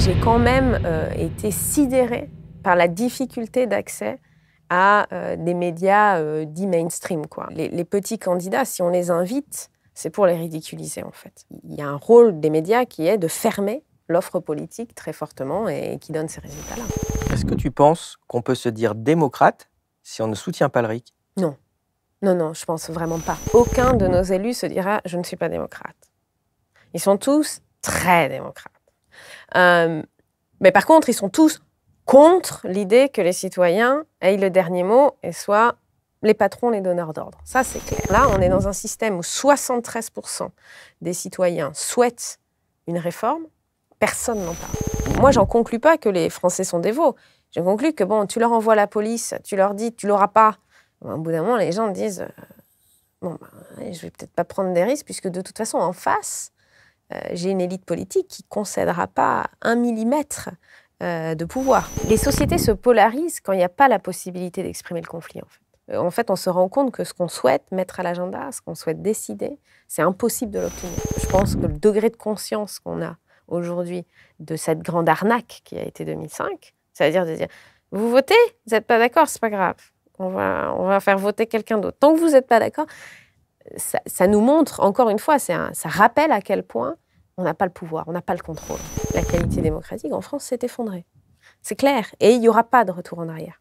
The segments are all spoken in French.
J'ai quand même été sidérée par la difficulté d'accès à des médias dits mainstream, quoi. Les petits candidats, si on les invite, c'est pour les ridiculiser, en fait. Il y a un rôle des médias qui est de fermer l'offre politique très fortement et qui donne ces résultats-là. Est-ce que tu penses qu'on peut se dire démocrate si on ne soutient pas le RIC? Non. Non, non, je pense vraiment pas. Aucun de nos élus se dira « je ne suis pas démocrate ». Ils sont tous très démocrates. Mais par contre, ils sont tous contre l'idée que les citoyens aient le dernier mot et soient les patrons, les donneurs d'ordre. Ça, c'est clair. Là, on est dans un système où 73% des citoyens souhaitent une réforme. Personne n'en parle. Moi, j'en conclus pas que les Français sont dévots. Je conclus que, bon, tu leur envoies la police, tu leur dis « tu l'auras pas ». Au bout d'un moment, les gens disent « bon, ben, je vais peut-être pas prendre des risques puisque de toute façon, en face, j'ai une élite politique qui concédera pas 1 millimètre de pouvoir ». Les sociétés se polarisent quand il n'y a pas la possibilité d'exprimer le conflit, en fait. En fait, on se rend compte que ce qu'on souhaite mettre à l'agenda, ce qu'on souhaite décider, c'est impossible de l'obtenir. Je pense que le degré de conscience qu'on a aujourd'hui de cette grande arnaque qui a été 2005, c'est-à-dire de dire « vous votez, vous n'êtes pas d'accord, c'est pas grave, on va faire voter quelqu'un d'autre. Tant que vous n'êtes pas d'accord », ça nous montre, encore une fois, ça rappelle à quel point on n'a pas le pouvoir, on n'a pas le contrôle. La qualité démocratique en France s'est effondrée. C'est clair, et il n'y aura pas de retour en arrière.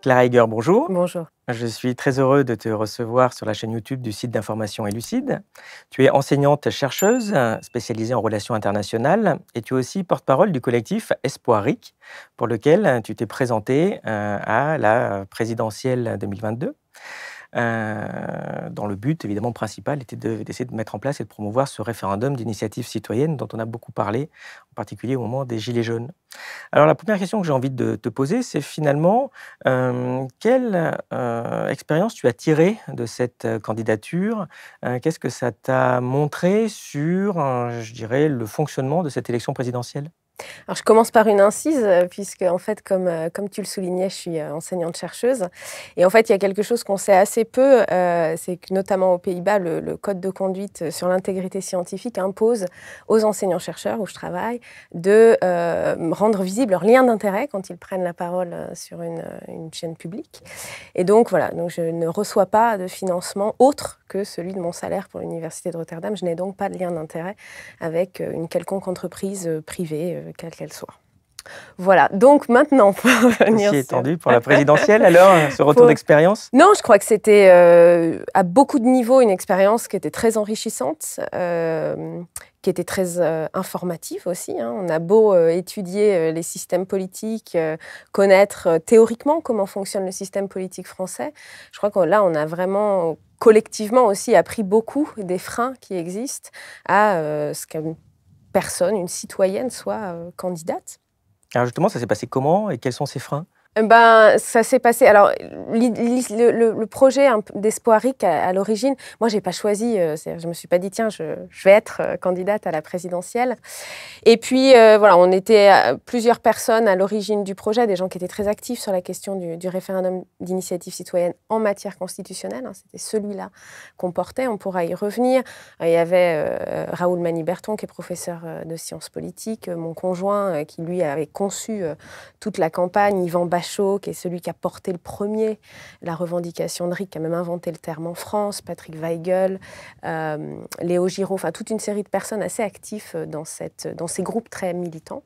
Clara Heger, bonjour. Bonjour. Je suis très heureux de te recevoir sur la chaîne YouTube du site d'information Élucide. Tu es enseignante-chercheuse spécialisée en relations internationales et tu es aussi porte-parole du collectif Espoir RIC, pour lequel tu t'es présentée à la présidentielle 2022. Dont le but, évidemment, principal était d'essayer de mettre en place et de promouvoir ce référendum d'initiative citoyenne dont on a beaucoup parlé, en particulier au moment des Gilets jaunes. Alors, la première question que j'ai envie de te poser, c'est finalement, quelle expérience tu as tirée de cette candidature? Qu'est-ce que ça t'a montré sur, je dirais, le fonctionnement de cette élection présidentielle? Alors, je commence par une incise, puisque, en fait, comme tu le soulignais, je suis enseignante-chercheuse. Et en fait, il y a quelque chose qu'on sait assez peu, c'est que, notamment aux Pays-Bas, le code de conduite sur l'intégrité scientifique impose aux enseignants-chercheurs où je travaille de rendre visible leur lien d'intérêt quand ils prennent la parole sur une chaîne publique. Et donc, voilà, donc je ne reçois pas de financement autre que celui de mon salaire pour l'Université de Rotterdam. Je n'ai donc pas de lien d'intérêt avec une quelconque entreprise privée, quelle qu'elle soit. Voilà, donc maintenant, pour revenir Aussi étendu pour la présidentielle, alors, ce retour d'expérience? Non, je crois que c'était à beaucoup de niveaux une expérience qui était très enrichissante, qui était très informative aussi. Hein. On a beau étudier les systèmes politiques, connaître théoriquement comment fonctionne le système politique français. Je crois que là, on a vraiment collectivement aussi appris beaucoup des freins qui existent à ce qu'une personne, une citoyenne, soit candidate. Alors justement, ça s'est passé comment et quels sont ces freins? Ben, ça s'est passé. Alors, le projet d'Espoir RIC à l'origine, moi, j'ai pas choisi. Je me suis pas dit tiens, je vais être candidate à la présidentielle. Et puis voilà, on était plusieurs personnes à l'origine du projet, des gens qui étaient très actifs sur la question du référendum d'initiative citoyenne en matière constitutionnelle. Hein, c'était celui-là qu'on portait. On pourra y revenir. Il y avait Raoul Mani-Berton, qui est professeur de sciences politiques, mon conjoint, qui lui avait conçu toute la campagne, Yvan Bachot, qui est celui qui a porté le premier la revendication de RIC, qui a même inventé le terme en France, Patrick Weigel, Léo Giraud, enfin toute une série de personnes assez actives dans ces groupes très militants,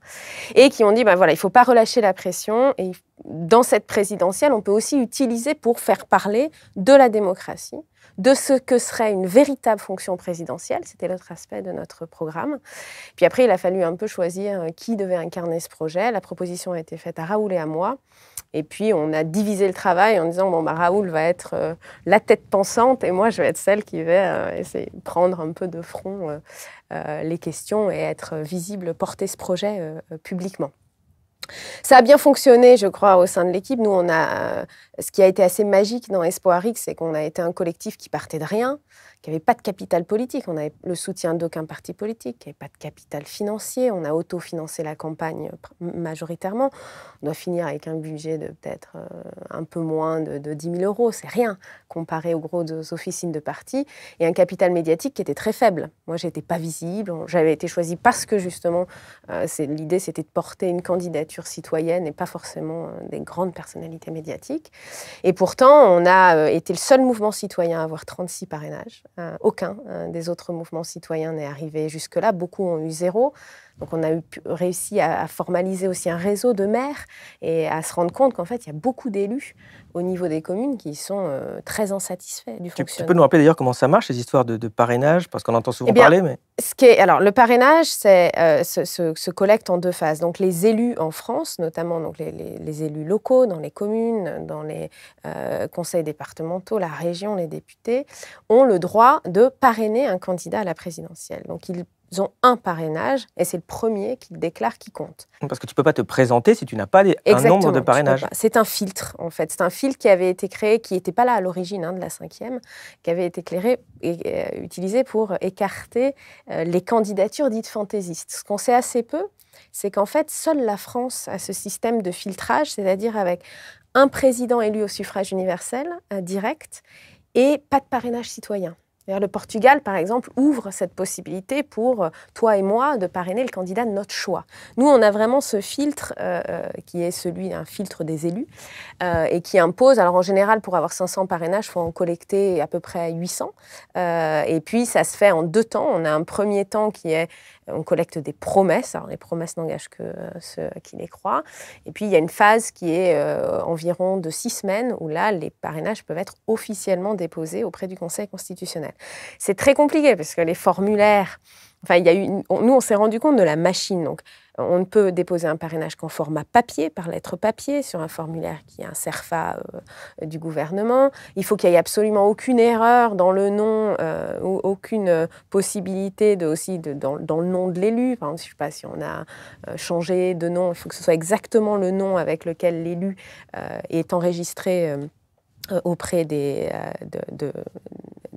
et qui ont dit, ben voilà, il ne faut pas relâcher la pression, et dans cette présidentielle, on peut aussi utiliser pour faire parler de la démocratie, de ce que serait une véritable fonction présidentielle. C'était l'autre aspect de notre programme. Puis après, il a fallu un peu choisir qui devait incarner ce projet. La proposition a été faite à Raoul et à moi. Et puis, on a divisé le travail en disant, bon, bah, Raoul va être la tête pensante et moi, je vais être celle qui va essayer de prendre un peu de front les questions et être visible, porter ce projet publiquement. Ça a bien fonctionné, je crois, au sein de l'équipe. Nous, ce qui a été assez magique dans Espoir X, c'est qu'on a été un collectif qui partait de rien, qui n'avait pas de capital politique. On n'avait le soutien d'aucun parti politique, qui n'avait pas de capital financier. On a autofinancé la campagne majoritairement. On doit finir avec un budget de peut-être un peu moins de 10 000 euros. C'est rien comparé aux grosses officines de partis. Et un capital médiatique qui était très faible. Moi, je n'étais pas visible. J'avais été choisie parce que, justement, l'idée, c'était de porter une candidature citoyenne et pas forcément des grandes personnalités médiatiques. Et pourtant, on a été le seul mouvement citoyen à avoir 36 parrainages. Aucun des autres mouvements citoyens n'est arrivé jusque-là. Beaucoup ont eu 0. Donc on a réussi à formaliser aussi un réseau de maires et à se rendre compte qu'en fait, il y a beaucoup d'élus au niveau des communes qui sont très insatisfaits du fonctionnement. Tu peux nous rappeler d'ailleurs comment ça marche, ces histoires de parrainage, parce qu'on entend souvent parler, mais... Alors, le parrainage se collecte en 2 phases. Donc, les élus en France, notamment donc les élus locaux dans les communes, dans les conseils départementaux, la région, les députés, ont le droit de parrainer un candidat à la présidentielle. Donc, ils ont un parrainage et c'est le premier qu'ils déclarent qui compte. Parce que tu ne peux pas te présenter si tu n'as pas un nombre de parrainages. C'est un filtre, en fait. C'est un filtre qui avait été créé, qui n'était pas là à l'origine de la 5e, qui avait été utilisé pour écarter les candidatures dites fantaisistes. Ce qu'on sait assez peu, c'est qu'en fait, seule la France a ce système de filtrage, c'est-à-dire avec un président élu au suffrage universel, direct, et pas de parrainage citoyen. Le Portugal, par exemple, ouvre cette possibilité pour toi et moi de parrainer le candidat de notre choix. Nous, on a vraiment ce filtre qui est un filtre des élus et qui impose, alors en général, pour avoir 500 parrainages, il faut en collecter à peu près 800. Et puis, ça se fait en 2 temps. On a un premier temps qui est, on collecte des promesses. Alors, les promesses n'engagent que ceux qui les croient. Et puis, il y a une phase qui est environ de 6 semaines où là, les parrainages peuvent être officiellement déposés auprès du Conseil constitutionnel. C'est très compliqué parce que les formulaires... Enfin, nous, on s'est rendu compte de la machine. Donc, on ne peut déposer un parrainage qu'en format papier, par lettre papier, sur un formulaire qui est un CERFA du gouvernement. Il faut qu'il n'y ait absolument aucune erreur dans le nom ou aucune possibilité dans le nom de l'élu. Par exemple, je ne sais pas si on a changé de nom, il faut que ce soit exactement le nom avec lequel l'élu est enregistré auprès de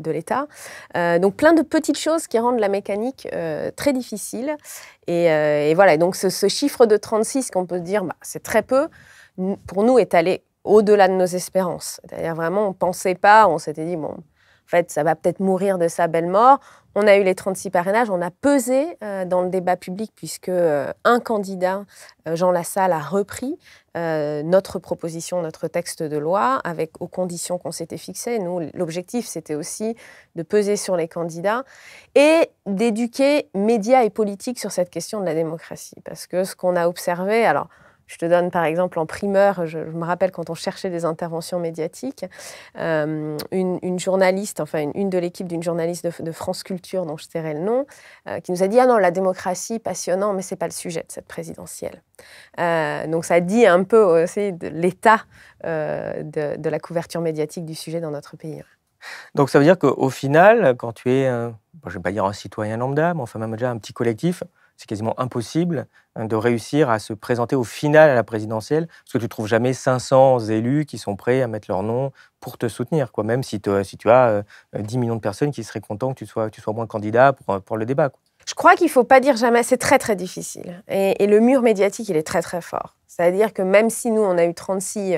l'État. Donc, plein de petites choses qui rendent la mécanique très difficile. Et voilà, donc ce chiffre de 36 qu'on peut se dire, c'est très peu, pour nous, est allé au-delà de nos espérances. C'est-à-dire vraiment, on ne pensait pas, on s'était dit, bon, en fait, ça va peut-être mourir de sa belle mort. On a eu les 36 parrainages, on a pesé dans le débat public puisque un candidat, Jean Lassalle, a repris notre proposition, notre texte de loi aux conditions qu'on s'était fixées. Nous, l'objectif, c'était aussi de peser sur les candidats et d'éduquer médias et politiques sur cette question de la démocratie. Parce que ce qu'on a observé, alors... Je te donne par exemple en primeur, je me rappelle quand on cherchait des interventions médiatiques, une journaliste, enfin une de l'équipe d'une journaliste de France Culture, dont je tairai le nom, qui nous a dit « Ah non, la démocratie, passionnant, mais ce n'est pas le sujet de cette présidentielle ». Donc ça dit un peu aussi de l'état de la couverture médiatique du sujet dans notre pays. Donc ça veut dire qu'au final, quand tu es, je ne vais pas dire un citoyen lambda, mais enfin même déjà un petit collectif, c'est quasiment impossible de réussir à se présenter au final à la présidentielle, parce que tu ne trouves jamais 500 élus qui sont prêts à mettre leur nom pour te soutenir, quoi. Même si tu as 10 millions de personnes qui seraient contents que tu sois au moins candidat pour le débat, quoi. Je crois qu'il ne faut pas dire jamais, c'est très très difficile. Et le mur médiatique, il est très très fort. C'est-à-dire que même si nous, on a eu 36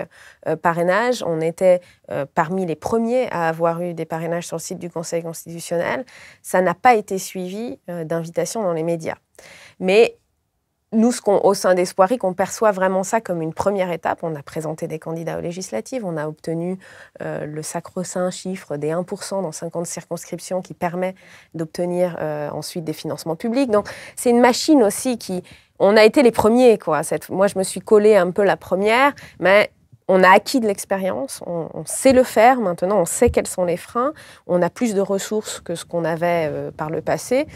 parrainages, on était parmi les premiers à avoir eu des parrainages sur le site du Conseil constitutionnel, ça n'a pas été suivi d'invitations dans les médias. Mais nous, au sein d'Espoir X, on perçoit vraiment ça comme une première étape. On a présenté des candidats aux législatives, on a obtenu le sacro-saint chiffre des 1% dans 50 circonscriptions qui permet d'obtenir ensuite des financements publics. Donc, c'est une machine aussi qui... On a été les premiers, quoi. Moi, je me suis collée un peu la première, mais on a acquis de l'expérience, on sait le faire maintenant, on sait quels sont les freins, on a plus de ressources que ce qu'on avait par le passé.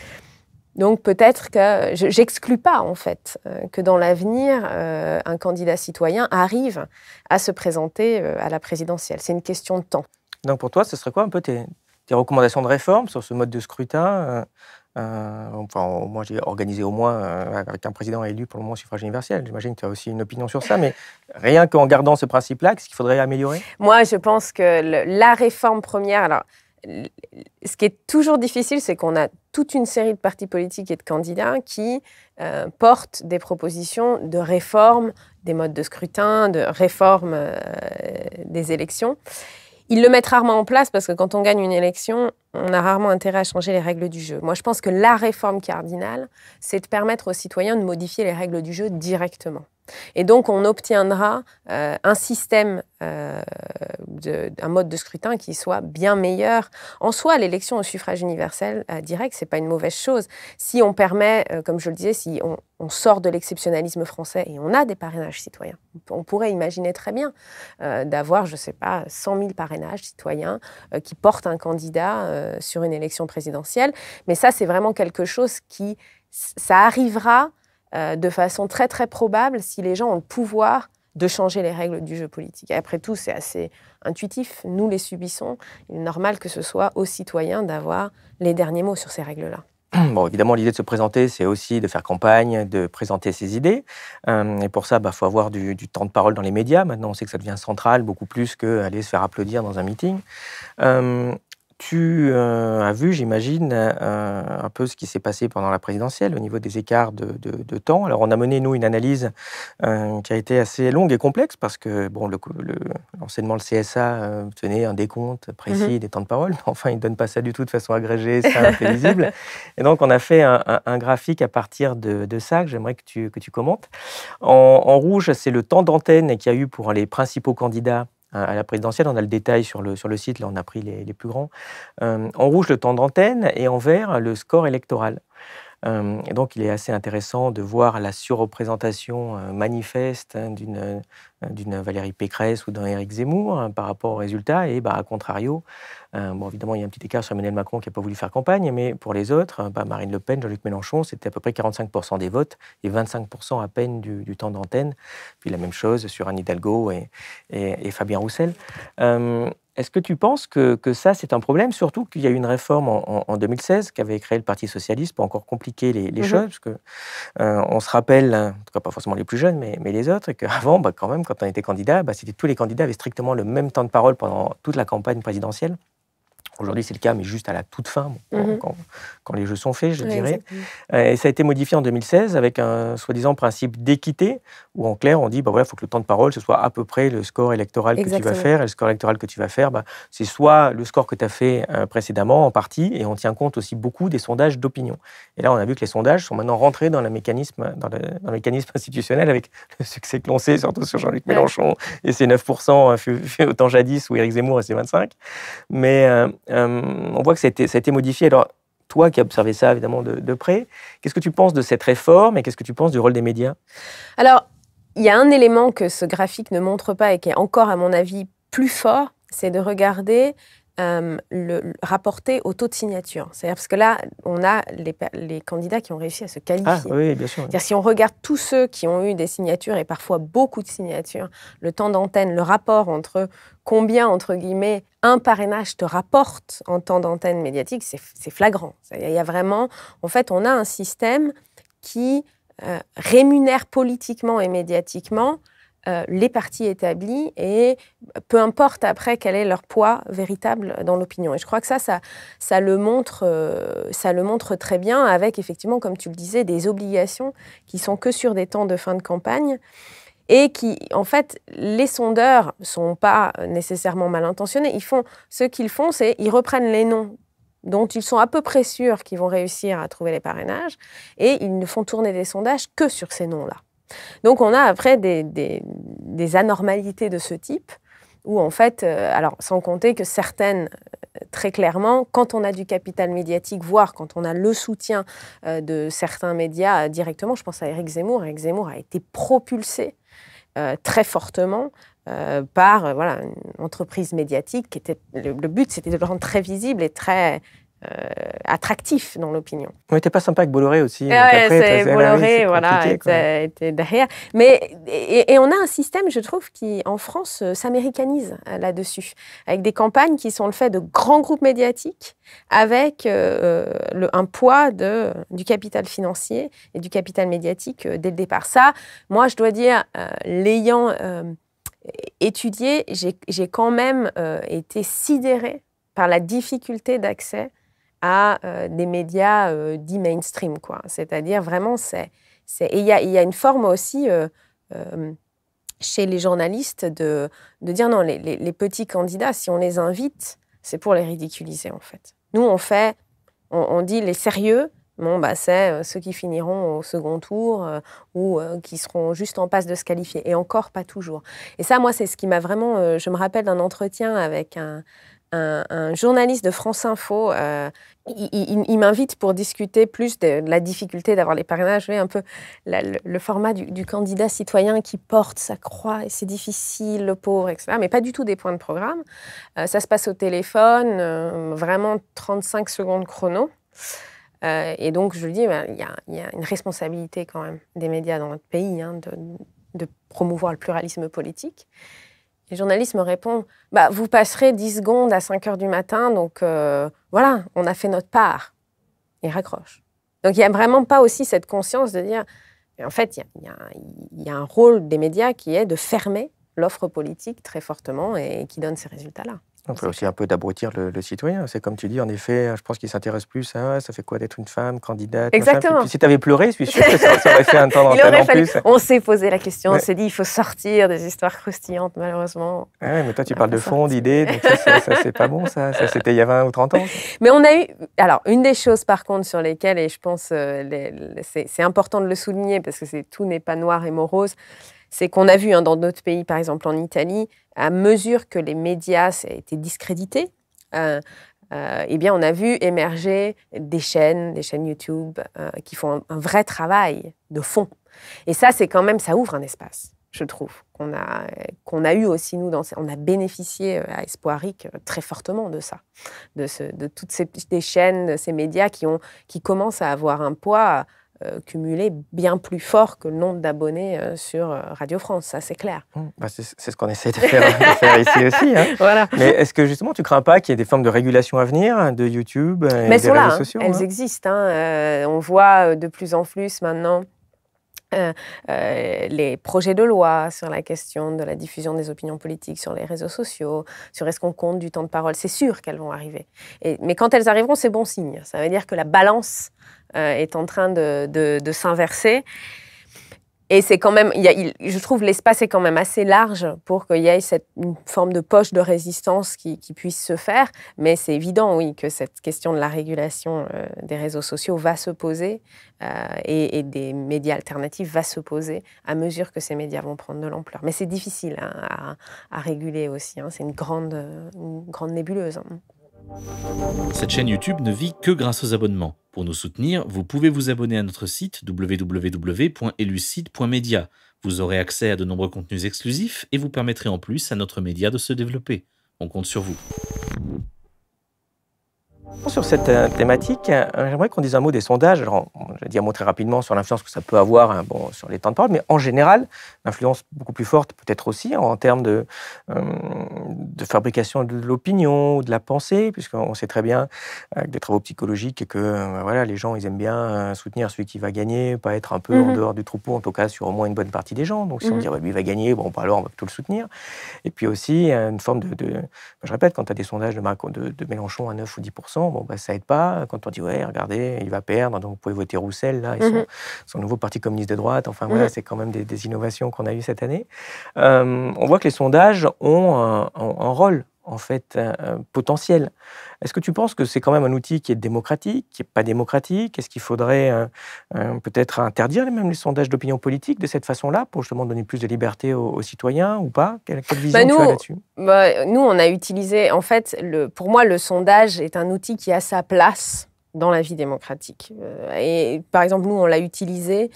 Donc peut-être que j'exclus pas en fait que dans l'avenir un candidat citoyen arrive à se présenter à la présidentielle. C'est une question de temps. Donc pour toi, ce serait quoi un peu tes recommandations de réforme sur ce mode de scrutin enfin, au moins, j'ai organisé au moins avec un président élu pour le moment au suffrage universel. J'imagine que tu as aussi une opinion sur ça, mais rien qu'en gardant ce principe-là, qu'est-ce qu'il faudrait améliorer? Moi, je pense que la réforme première, alors, ce qui est toujours difficile, c'est qu'on a toute une série de partis politiques et de candidats qui portent des propositions de réforme des modes de scrutin, de réforme des élections. Ils le mettent rarement en place parce que quand on gagne une élection, on a rarement intérêt à changer les règles du jeu. Moi, je pense que la réforme cardinale, c'est de permettre aux citoyens de modifier les règles du jeu directement. Et donc, on obtiendra un système, un mode de scrutin qui soit bien meilleur. En soi, l'élection au suffrage universel direct, ce n'est pas une mauvaise chose. Si on permet, comme je le disais, si on sort de l'exceptionnalisme français et on a des parrainages citoyens, on pourrait imaginer très bien d'avoir, je ne sais pas, 100 000 parrainages citoyens qui portent un candidat sur une élection présidentielle. Mais ça, c'est vraiment quelque chose ça arrivera de façon très très probable si les gens ont le pouvoir de changer les règles du jeu politique. Et après tout, c'est assez intuitif, nous les subissons. Il est normal que ce soit aux citoyens d'avoir les derniers mots sur ces règles-là. Bon, évidemment, l'idée de se présenter, c'est aussi de faire campagne, de présenter ses idées. Et pour ça, faut avoir du temps de parole dans les médias. Maintenant, on sait que ça devient central, beaucoup plus qu'aller se faire applaudir dans un meeting. Tu as vu, j'imagine, un peu ce qui s'est passé pendant la présidentielle au niveau des écarts de temps. Alors, on a mené, nous, une analyse qui a été assez longue et complexe parce que bon, l'enseignement, le CSA, tenait un décompte précis des temps de parole. Mais enfin, il ne donne pas ça du tout de façon agrégée, simple et lisible. Et donc, on a fait un graphique à partir de ça que j'aimerais que tu commentes. En rouge, c'est le temps d'antenne qu'il y a eu pour les principaux candidats à la présidentielle. On a le détail sur le site, là on a pris les plus grands. En rouge, le temps d'antenne, et en vert, le score électoral. Et donc il est assez intéressant de voir la surreprésentation manifeste d'une Valérie Pécresse ou d'un Éric Zemmour par rapport aux résultats, et à contrario, bon, évidemment il y a un petit écart sur Emmanuel Macron qui n'a pas voulu faire campagne, mais pour les autres, Marine Le Pen, Jean-Luc Mélenchon, c'était à peu près 45% des votes et 25% à peine du temps d'antenne. Puis la même chose sur Anne Hidalgo et Fabien Roussel. Est-ce que tu penses que ça, c'est un problème, surtout qu'il y a eu une réforme en 2016 qui avait créé le Parti socialiste pour encore compliquer les choses, parce que on se rappelle, en tout cas pas forcément les plus jeunes, mais les autres, et qu'avant, quand même, quand on était candidat, tous les candidats avaient strictement le même temps de parole pendant toute la campagne présidentielle. Aujourd'hui, c'est le cas, mais juste à la toute fin, quand les jeux sont faits, je dirais. Et ça a été modifié en 2016 avec un soi-disant principe d'équité, où en clair, on dit, il faut que le temps de parole, ce soit à peu près le score électoral que tu vas faire. Et le score électoral que tu vas faire, c'est soit le score que tu as fait précédemment, en partie, et on tient compte aussi beaucoup des sondages d'opinion. Et là, on a vu que les sondages sont maintenant rentrés dans le mécanisme institutionnel, avec le succès que l'on sait, surtout sur Jean-Luc Mélenchon, et ses 9%, fait autant jadis, ou Éric Zemmour et ses 25%. Mais on voit que ça a été modifié. Alors, toi qui as observé ça évidemment de près, qu'est-ce que tu penses de cette réforme et qu'est-ce que tu penses du rôle des médias? Alors, il y a un élément que ce graphique ne montre pas et qui est encore, à mon avis, plus fort, c'est de regarder rapporté au taux de signature. C'est-à-dire parce que là, on a les candidats qui ont réussi à se qualifier. Ah oui, bien sûr. C'est-à-dire si on regarde tous ceux qui ont eu des signatures, et parfois beaucoup de signatures, le temps d'antenne, le rapport entre combien, entre guillemets, un parrainage te rapporte en temps d'antenne médiatique, c'est flagrant. Il y a vraiment, en fait, on a un système qui rémunère politiquement et médiatiquement les partis établis, et peu importe après quel est leur poids véritable dans l'opinion. Et je crois que ça le montre très bien, avec effectivement, comme tu le disais, des obligations qui sont que sur des temps de fin de campagne, et qui, en fait, les sondeurs ne sont pas nécessairement mal intentionnés. Ce qu'ils font, c'est qu'ils reprennent les noms dont ils sont à peu près sûrs qu'ils vont réussir à trouver les parrainages, et ils ne font tourner des sondages que sur ces noms-là. Donc, on a après des anormalités de ce type, où en fait, alors sans compter que certaines, très clairement, quand on a du capital médiatique, voire quand on a le soutien de certains médias directement, je pense à Éric Zemmour. Éric Zemmour a été propulsé très fortement par une entreprise médiatique qui était... Le but, c'était de le rendre très visible et très attractif dans l'opinion. Mais t'es pas sympa avec Bolloré aussi. Bolloré, voilà, était derrière. Mais, et on a un système, je trouve, qui, en France, s'américanise là-dessus, avec des campagnes qui sont le fait de grands groupes médiatiques, avec un poids du capital financier et du capital médiatique dès le départ. Ça, moi, je dois dire, l'ayant étudié, j'ai quand même été sidérée par la difficulté d'accès à des médias dits mainstream, quoi. C'est-à-dire vraiment, et il y a une forme aussi chez les journalistes de dire non, les petits candidats, si on les invite, c'est pour les ridiculiser, en fait. Nous, on dit les sérieux, bon, bah, c'est ceux qui finiront au second tour ou qui seront juste en passe de se qualifier. Et encore, pas toujours. Et ça, moi, c'est ce qui m'a vraiment... je me rappelle d'un entretien avec un journaliste de France Info. Il m'invite pour discuter plus de la difficulté d'avoir les parrainages, un peu le format du candidat citoyen qui porte sa croix, et c'est difficile, le pauvre, etc. Mais pas du tout des points de programme. Ça se passe au téléphone, vraiment 35 secondes chrono. Et donc, je lui dis, il y a une responsabilité quand même des médias dans notre pays de promouvoir le pluralisme politique. Les journalistes me répondent, vous passerez 10 secondes à 5 heures du matin, donc voilà, on a fait notre part. Ils raccrochent. Donc il n'y a vraiment pas aussi cette conscience de dire, en fait, il y a un rôle des médias qui est de fermer l'offre politique très fortement et qui donne ces résultats-là. On fait aussi un peu d'abrutir le citoyen. C'est comme tu dis, en effet, je pense qu'il s'intéresse plus à ça fait quoi d'être une femme, candidate. Exactement. Machin. Puis si tu avais pleuré, je suis sûr que ça aurait fait un temps d'antenne en plus. On s'est posé la question, on s'est dit il faut sortir des histoires croustillantes, malheureusement. Ouais, mais toi, tu parles de fond, d'idées, donc ça c'est pas bon, ça c'était il y a 20 ou 30 ans. Mais on a eu... Alors, une des choses, par contre, sur lesquelles, et je pense c'est important de le souligner, parce que tout n'est pas noir et morose, c'est qu'on a vu dans d'autres pays, par exemple en Italie, à mesure que les médias étaient discrédités, eh bien, on a vu émerger des chaînes YouTube qui font un vrai travail de fond. Et ça, c'est quand même, ça ouvre un espace, je trouve, qu'on a eu aussi, nous, on a bénéficié à Espoiric très fortement de ça, de toutes des chaînes, de ces médias qui commencent à avoir un poids cumulé bien plus fort que le nombre d'abonnés sur Radio France, ça c'est clair. C'est ce qu'on essaie de faire ici aussi. Hein. Voilà. Mais est-ce que justement tu crains pas qu'il y ait des formes de régulation à venir de YouTube et des réseaux sociaux? Elles existent. On voit de plus en plus maintenant les projets de loi sur la question de la diffusion des opinions politiques sur les réseaux sociaux, sur est-ce qu'on compte du temps de parole. C'est sûr qu'elles vont arriver. Mais quand elles arriveront, c'est bon signe. Ça veut dire que la balance est en train de s'inverser. Et c'est quand même, je trouve l'espace est quand même assez large pour qu'il y ait une forme de poche de résistance qui puisse se faire. Mais c'est évident, oui, que cette question de la régulation des réseaux sociaux va se poser et des médias alternatifs va se poser à mesure que ces médias vont prendre de l'ampleur. Mais c'est difficile à réguler aussi. C'est une grande nébuleuse. Cette chaîne YouTube ne vit que grâce aux abonnements. Pour nous soutenir, vous pouvez vous abonner à notre site www.elucide.media. Vous aurez accès à de nombreux contenus exclusifs et vous permettrez en plus à notre média de se développer. On compte sur vous. Sur cette thématique, j'aimerais qu'on dise un mot des sondages. Alors, je vais dire un mot très rapidement sur l'influence que ça peut avoir sur les temps de parole, mais en général, l'influence beaucoup plus forte peut-être aussi en termes de fabrication de l'opinion ou de la pensée, puisqu'on sait très bien, avec des travaux psychologiques, que voilà, les gens ils aiment bien soutenir celui qui va gagner, pas être un peu en dehors du troupeau, en tout cas sur au moins une bonne partie des gens. Donc si on dit lui il va gagner, bon, alors on va plutôt le soutenir. Et puis aussi une forme je répète, quand tu as des sondages de Mélenchon à 9 ou 10%, ça aide pas. Quand on dit, ouais, regardez, il va perdre, donc vous pouvez voter Roussel, là, son nouveau parti communiste de droite. Enfin, voilà, c'est quand même des innovations qu'on a eues cette année. On voit que les sondages ont un rôle, en fait, potentiel. Est-ce que tu penses que c'est quand même un outil qui est démocratique, qui n'est pas démocratique? Est-ce qu'il faudrait peut-être interdire même les sondages d'opinion politique de cette façon-là pour justement donner plus de liberté aux citoyens ou pas? Quelle vision tu as là-dessus? Nous, on a utilisé, en fait, pour moi, le sondage est un outil qui a sa place dans la vie démocratique. Et par exemple, nous, on l'a utilisé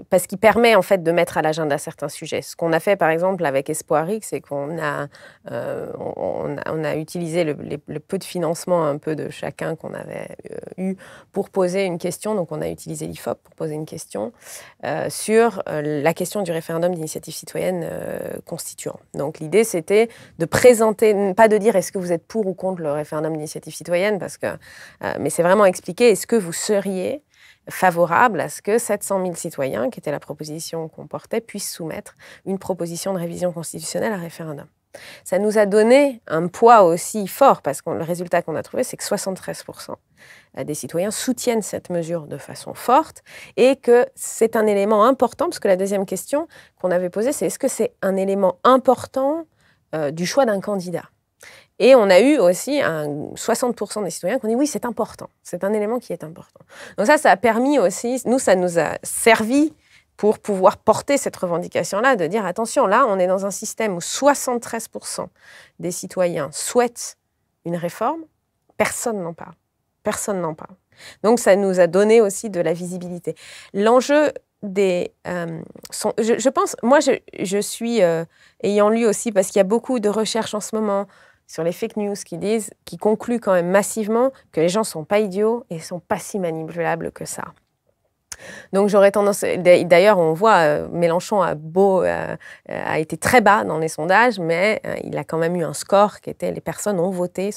parce qu'il permet en fait de mettre à l'agenda certains sujets. Ce qu'on a fait par exemple avec Espoirix, c'est qu'on a utilisé le peu de financement un peu de chacun qu'on avait eu pour poser une question. Donc on a utilisé l'IFOP pour poser une question sur la question du référendum d'initiative citoyenne constituant. Donc l'idée c'était de présenter, pas de dire est-ce que vous êtes pour ou contre le référendum d'initiative citoyenne, mais c'est vraiment expliquer est-ce que vous seriez favorable à ce que 700 000 citoyens, qui était la proposition qu'on portait, puissent soumettre une proposition de révision constitutionnelle à référendum. Ça nous a donné un poids aussi fort, parce que le résultat qu'on a trouvé, c'est que 73% des citoyens soutiennent cette mesure de façon forte, et que c'est un élément important, parce que la deuxième question qu'on avait posée, c'est est-ce que c'est un élément important du choix d'un candidat ? Et on a eu aussi 60% des citoyens qui ont dit oui, c'est important, c'est un élément qui est important. Donc ça a permis aussi, nous, ça nous a servi pour pouvoir porter cette revendication-là, de dire attention, là, on est dans un système où 73% des citoyens souhaitent une réforme, personne n'en parle. Personne n'en parle. Donc ça nous a donné aussi de la visibilité. L'enjeu je pense, moi je suis, ayant lu aussi, parce qu'il y a beaucoup de recherches en ce moment sur les fake news qui concluent quand même massivement que les gens ne sont pas idiots et ne sont pas si manipulables que ça. Donc j'aurais tendance, d'ailleurs on voit Mélenchon a été très bas dans les sondages, mais il a quand même eu un score qui était les personnes ont voté,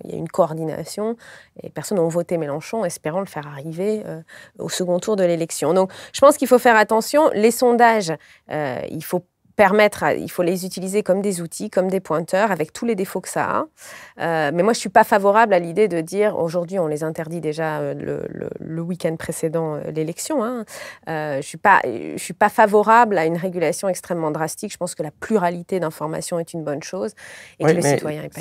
il y a une coordination, et les personnes ont voté Mélenchon espérant le faire arriver au second tour de l'élection. Donc je pense qu'il faut faire attention, les sondages, il faut les utiliser comme des outils, comme des pointeurs, avec tous les défauts que ça a. Mais moi, je ne suis pas favorable à l'idée de dire, aujourd'hui, on les interdit déjà le week-end précédent l'élection. Je ne suis pas favorable à une régulation extrêmement drastique. Je pense que la pluralité d'informations est une bonne chose et que le citoyen n'est pas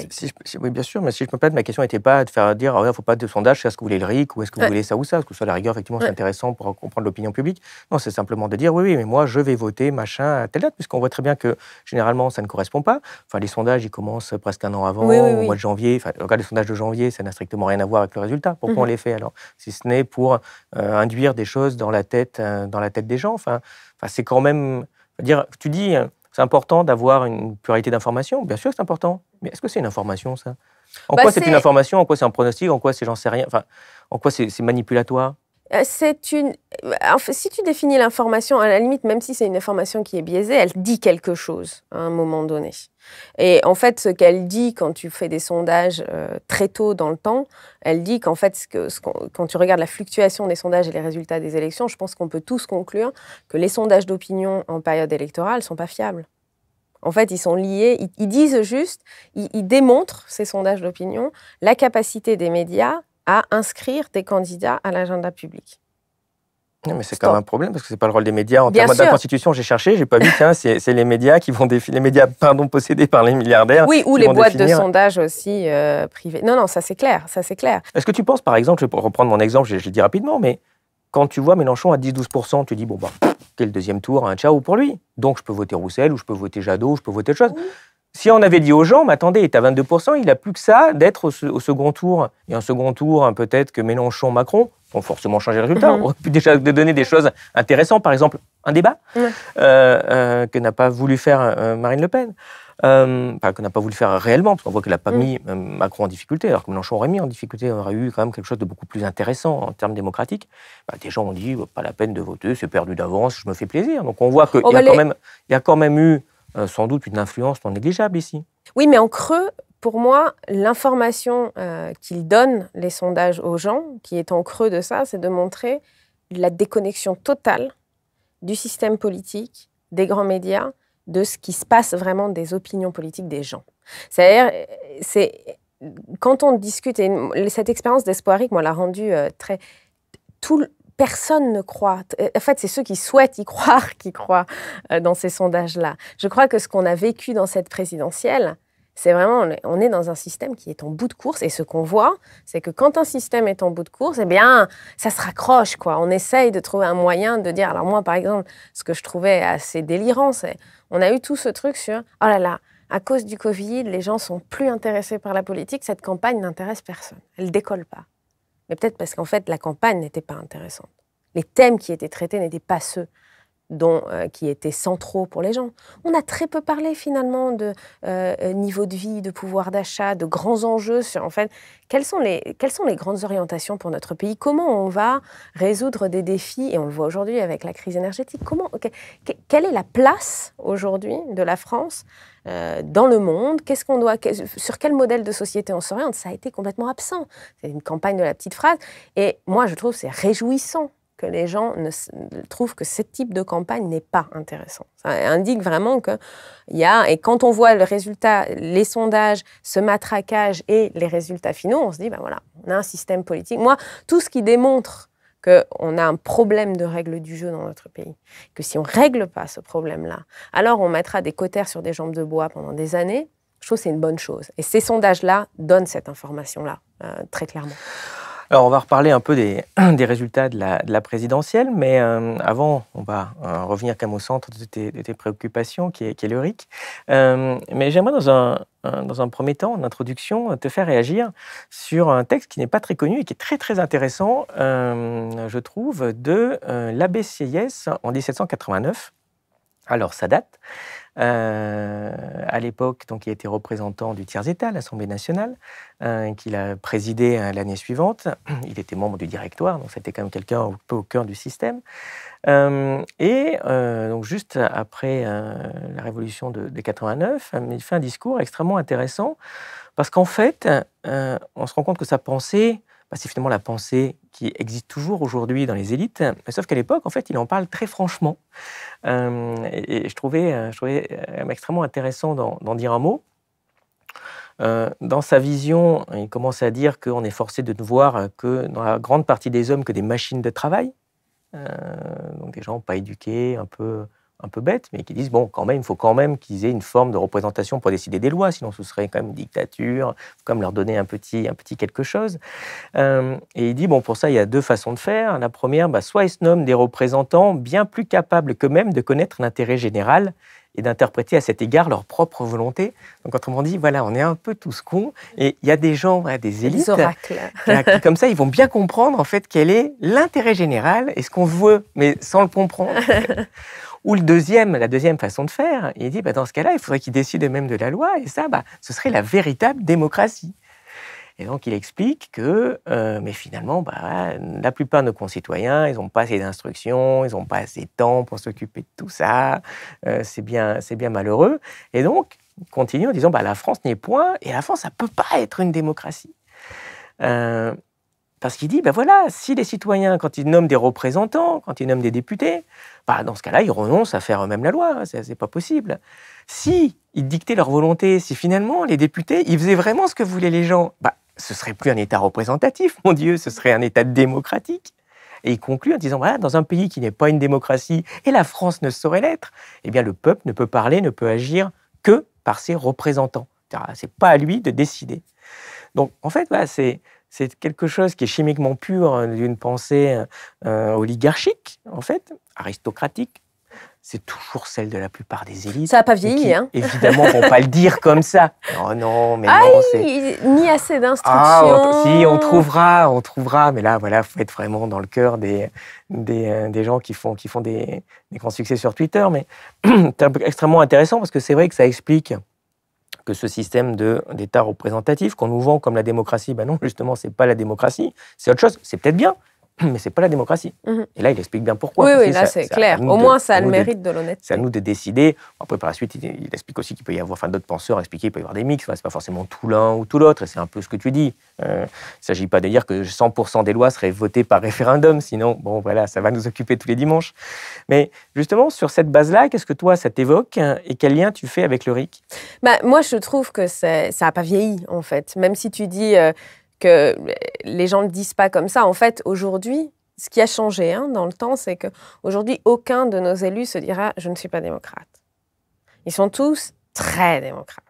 oui, bien sûr, mais si je me permets, ma question n'était pas de faire dire, il ne faut pas de sondage, est-ce que vous voulez le RIC ou est-ce que vous voulez ça ou ça, parce que sur la rigueur, effectivement, c'est intéressant pour comprendre l'opinion publique. Non, c'est simplement de dire, oui, mais moi, je vais voter machin à telle date, puisqu'on voit très bien que généralement ça ne correspond pas. Enfin, les sondages, ils commencent presque un an avant, au mois de janvier. Enfin, regarde les sondages de janvier, ça n'a strictement rien à voir avec le résultat. Pourquoi on les fait alors? Si ce n'est pour induire des choses dans la tête des gens. Enfin, c'est quand même dire. Tu dis, c'est important d'avoir une pluralité d'informations. Bien sûr, c'est important. Mais est-ce que c'est une information ça? En quoi c'est une information? En quoi c'est un pronostic? En quoi c'est j'en sais rien? Enfin, en quoi c'est manipulatoire? Si tu définis l'information, à la limite, même si c'est une information qui est biaisée, elle dit quelque chose à un moment donné. Et en fait, ce qu'elle dit quand tu fais des sondages très tôt dans le temps, elle dit qu'en fait, quand tu regardes la fluctuation des sondages et les résultats des élections, je pense qu'on peut tous conclure que les sondages d'opinion en période électorale ne sont pas fiables. En fait, ils sont liés, ils disent juste, ils démontrent, ces sondages d'opinion, la capacité des médias à inscrire des candidats à l'agenda public. Non, mais c'est quand même un problème, parce que ce n'est pas le rôle des médias. En termes de la Constitution, j'ai cherché, je n'ai pas vu, tiens, c'est les médias qui vont définir, les médias, possédés par les milliardaires. Oui, ou les boîtes de sondage aussi privées. Non, ça c'est clair, Est-ce que tu penses, par exemple, je vais reprendre mon exemple, je le dis rapidement, mais quand tu vois Mélenchon à 10-12%, tu dis, bon, quel deuxième tour, un ciao pour lui. Donc, je peux voter Roussel, ou je peux voter Jadot, ou je peux voter autre chose. Oui. Si on avait dit aux gens, mais attendez, il est à 22%, il n'a plus que ça d'être au second tour. Et en second tour, peut-être que Mélenchon, Macron vont forcément changer le résultat. On aurait pu déjà donner des choses intéressantes, par exemple un débat que n'a pas voulu faire Marine Le Pen. Que n'a pas voulu faire réellement, parce qu'on voit qu'elle n'a pas mis Macron en difficulté, alors que Mélenchon aurait mis en difficulté, on aurait eu quand même quelque chose de beaucoup plus intéressant en termes démocratiques. Des gens ont dit, pas la peine de voter, c'est perdu d'avance, je me fais plaisir. Donc on voit qu'il y a quand même eu sans doute une influence non négligeable ici. Oui, mais en creux, pour moi, l'information qu'ils donnent, les sondages aux gens, qui est en creux de ça, c'est de montrer la déconnexion totale du système politique, des grands médias, de ce qui se passe vraiment des opinions politiques des gens. C'est-à-dire, quand on discute, et cette expérience d'Espoirix, moi, l'a rendue très... Personne ne croit. En fait, c'est ceux qui souhaitent y croire qui croient dans ces sondages-là. Je crois que ce qu'on a vécu dans cette présidentielle, c'est vraiment, on est dans un système qui est en bout de course. Et ce qu'on voit, c'est que quand un système est en bout de course, eh bien, ça se raccroche, quoi. On essaye de trouver un moyen de dire... Alors moi, par exemple, ce que je trouvais assez délirant, c'est... On a eu tout ce truc sur... Oh là là, à cause du Covid, les gens sont plus intéressés par la politique. Cette campagne n'intéresse personne. Elle décolle pas. Mais peut-être parce qu'en fait, la campagne n'était pas intéressante. Les thèmes qui étaient traités n'étaient pas ceux qui étaient centraux pour les gens. On a très peu parlé finalement de niveau de vie, de pouvoir d'achat, de grands enjeux sur en fait quelles sont les grandes orientations pour notre pays, comment on va résoudre des défis, et on le voit aujourd'hui avec la crise énergétique, quelle est la place aujourd'hui de la France dans le monde, sur quel modèle de société on s'oriente. Ça a été complètement absent. C'est une campagne de la petite phrase, et moi je trouve que c'est réjouissant que les gens trouvent que ce type de campagne n'est pas intéressant. Ça indique vraiment qu'il y a... Et quand on voit le résultat, les sondages, ce matraquage et les résultats finaux, on se dit, ben voilà, on a un système politique. Moi, tout ce qui démontre qu'on a un problème de règle du jeu dans notre pays, que si on ne règle pas ce problème-là, alors on mettra des cautères sur des jambes de bois pendant des années, je trouve que c'est une bonne chose. Et ces sondages-là donnent cette information-là, très clairement. Alors, on va reparler un peu des résultats de la présidentielle, mais avant, on va revenir quand même au centre de tes préoccupations, qui est le RIC. Mais j'aimerais, dans un premier temps, en introduction, te faire réagir sur un texte qui n'est pas très connu et qui est très, très intéressant, je trouve, de l'abbé Sieyès en 1789. Alors, ça date. À l'époque, donc, il était représentant du tiers-État, l'Assemblée nationale, qu'il a présidé l'année suivante. Il était membre du directoire, donc c'était quand même quelqu'un un peu au cœur du système. Donc, juste après la révolution de 89, il fait un discours extrêmement intéressant, parce qu'en fait, on se rend compte que sa pensée, c'est finalement la pensée qui existe toujours aujourd'hui dans les élites, sauf qu'à l'époque, en fait, il en parle très franchement. Et je trouvais extrêmement intéressant d'en dire un mot. Dans sa vision, il commence à dire qu'on est forcé de ne voir que dans la grande partie des hommes que des machines de travail, donc des gens pas éduqués, un peu bêtes, mais qui disent, bon, quand même, il faut quand même qu'ils aient une forme de représentation pour décider des lois, sinon ce serait quand même une dictature, il faut quand même leur donner un petit quelque chose. Et il dit, bon, pour ça, il y a deux façons de faire. La première, soit ils se nomment des représentants bien plus capables qu'eux-mêmes de connaître l'intérêt général et d'interpréter à cet égard leur propre volonté. Donc, autrement dit, voilà, on est un peu tous cons, et il y a des gens, des élites, des oracles, qui, comme ça, ils vont bien comprendre, en fait, quel est l'intérêt général et ce qu'on veut, mais sans le comprendre. Ou la deuxième façon de faire, il dit, dans ce cas-là, il faudrait qu'ils décident eux-mêmes de la loi, et ça, ce serait la véritable démocratie. Et donc, il explique que, mais finalement, la plupart de nos concitoyens, ils n'ont pas assez d'instructions, ils n'ont pas assez de temps pour s'occuper de tout ça, c'est bien malheureux. Et donc, il continue en disant, la France n'y est point, et la France, ça ne peut pas être une démocratie. Parce qu'il dit, voilà, si les citoyens, quand ils nomment des représentants, quand ils nomment des députés, dans ce cas-là, ils renoncent à faire eux-mêmes la loi, c'est pas possible. Si ils dictaient leur volonté, si finalement les députés, ils faisaient vraiment ce que voulaient les gens, ce serait plus un État représentatif, mon Dieu, ce serait un État démocratique. Et il conclut en disant, dans un pays qui n'est pas une démocratie, et la France ne saurait l'être, eh bien le peuple ne peut parler, ne peut agir que par ses représentants. C'est pas à lui de décider. Donc, en fait, c'est quelque chose qui est chimiquement pur d'une pensée oligarchique, en fait, aristocratique. C'est toujours celle de la plupart des élites. Ça n'a pas vieilli, qui, évidemment, ne vont pas le dire comme ça. Non, mais ni assez d'instructions. Si, on trouvera. Mais là, voilà, faut être vraiment dans le cœur des gens qui font des grands succès sur Twitter. Mais c'est extrêmement intéressant parce que c'est vrai que ça explique que ce système d'État représentatif qu'on nous vend comme la démocratie, non, justement, c'est pas la démocratie, c'est autre chose. C'est peut-être bien, mais c'est pas la démocratie. Et là, il explique bien pourquoi. Oui, là, c'est clair. Au moins, ça a le mérite de l'honnêteté. C'est à nous de décider. Après, par la suite, il explique aussi qu'il peut y avoir, d'autres penseurs expliquent qu'il peut y avoir des mix. C'est pas forcément tout l'un ou tout l'autre. Et c'est un peu ce que tu dis. Il ne s'agit pas de dire que 100% des lois seraient votées par référendum. Sinon, voilà, ça va nous occuper tous les dimanches. Mais justement, sur cette base-là, qu'est-ce que toi, ça t'évoque et quel lien tu fais avec le RIC ? Moi, je trouve que ça n'a pas vieilli, en fait. Même si tu dis que les gens ne le disent pas comme ça. En fait, aujourd'hui, ce qui a changé dans le temps, c'est qu'aujourd'hui, aucun de nos élus se dira « je ne suis pas démocrate ». Ils sont tous très démocrates.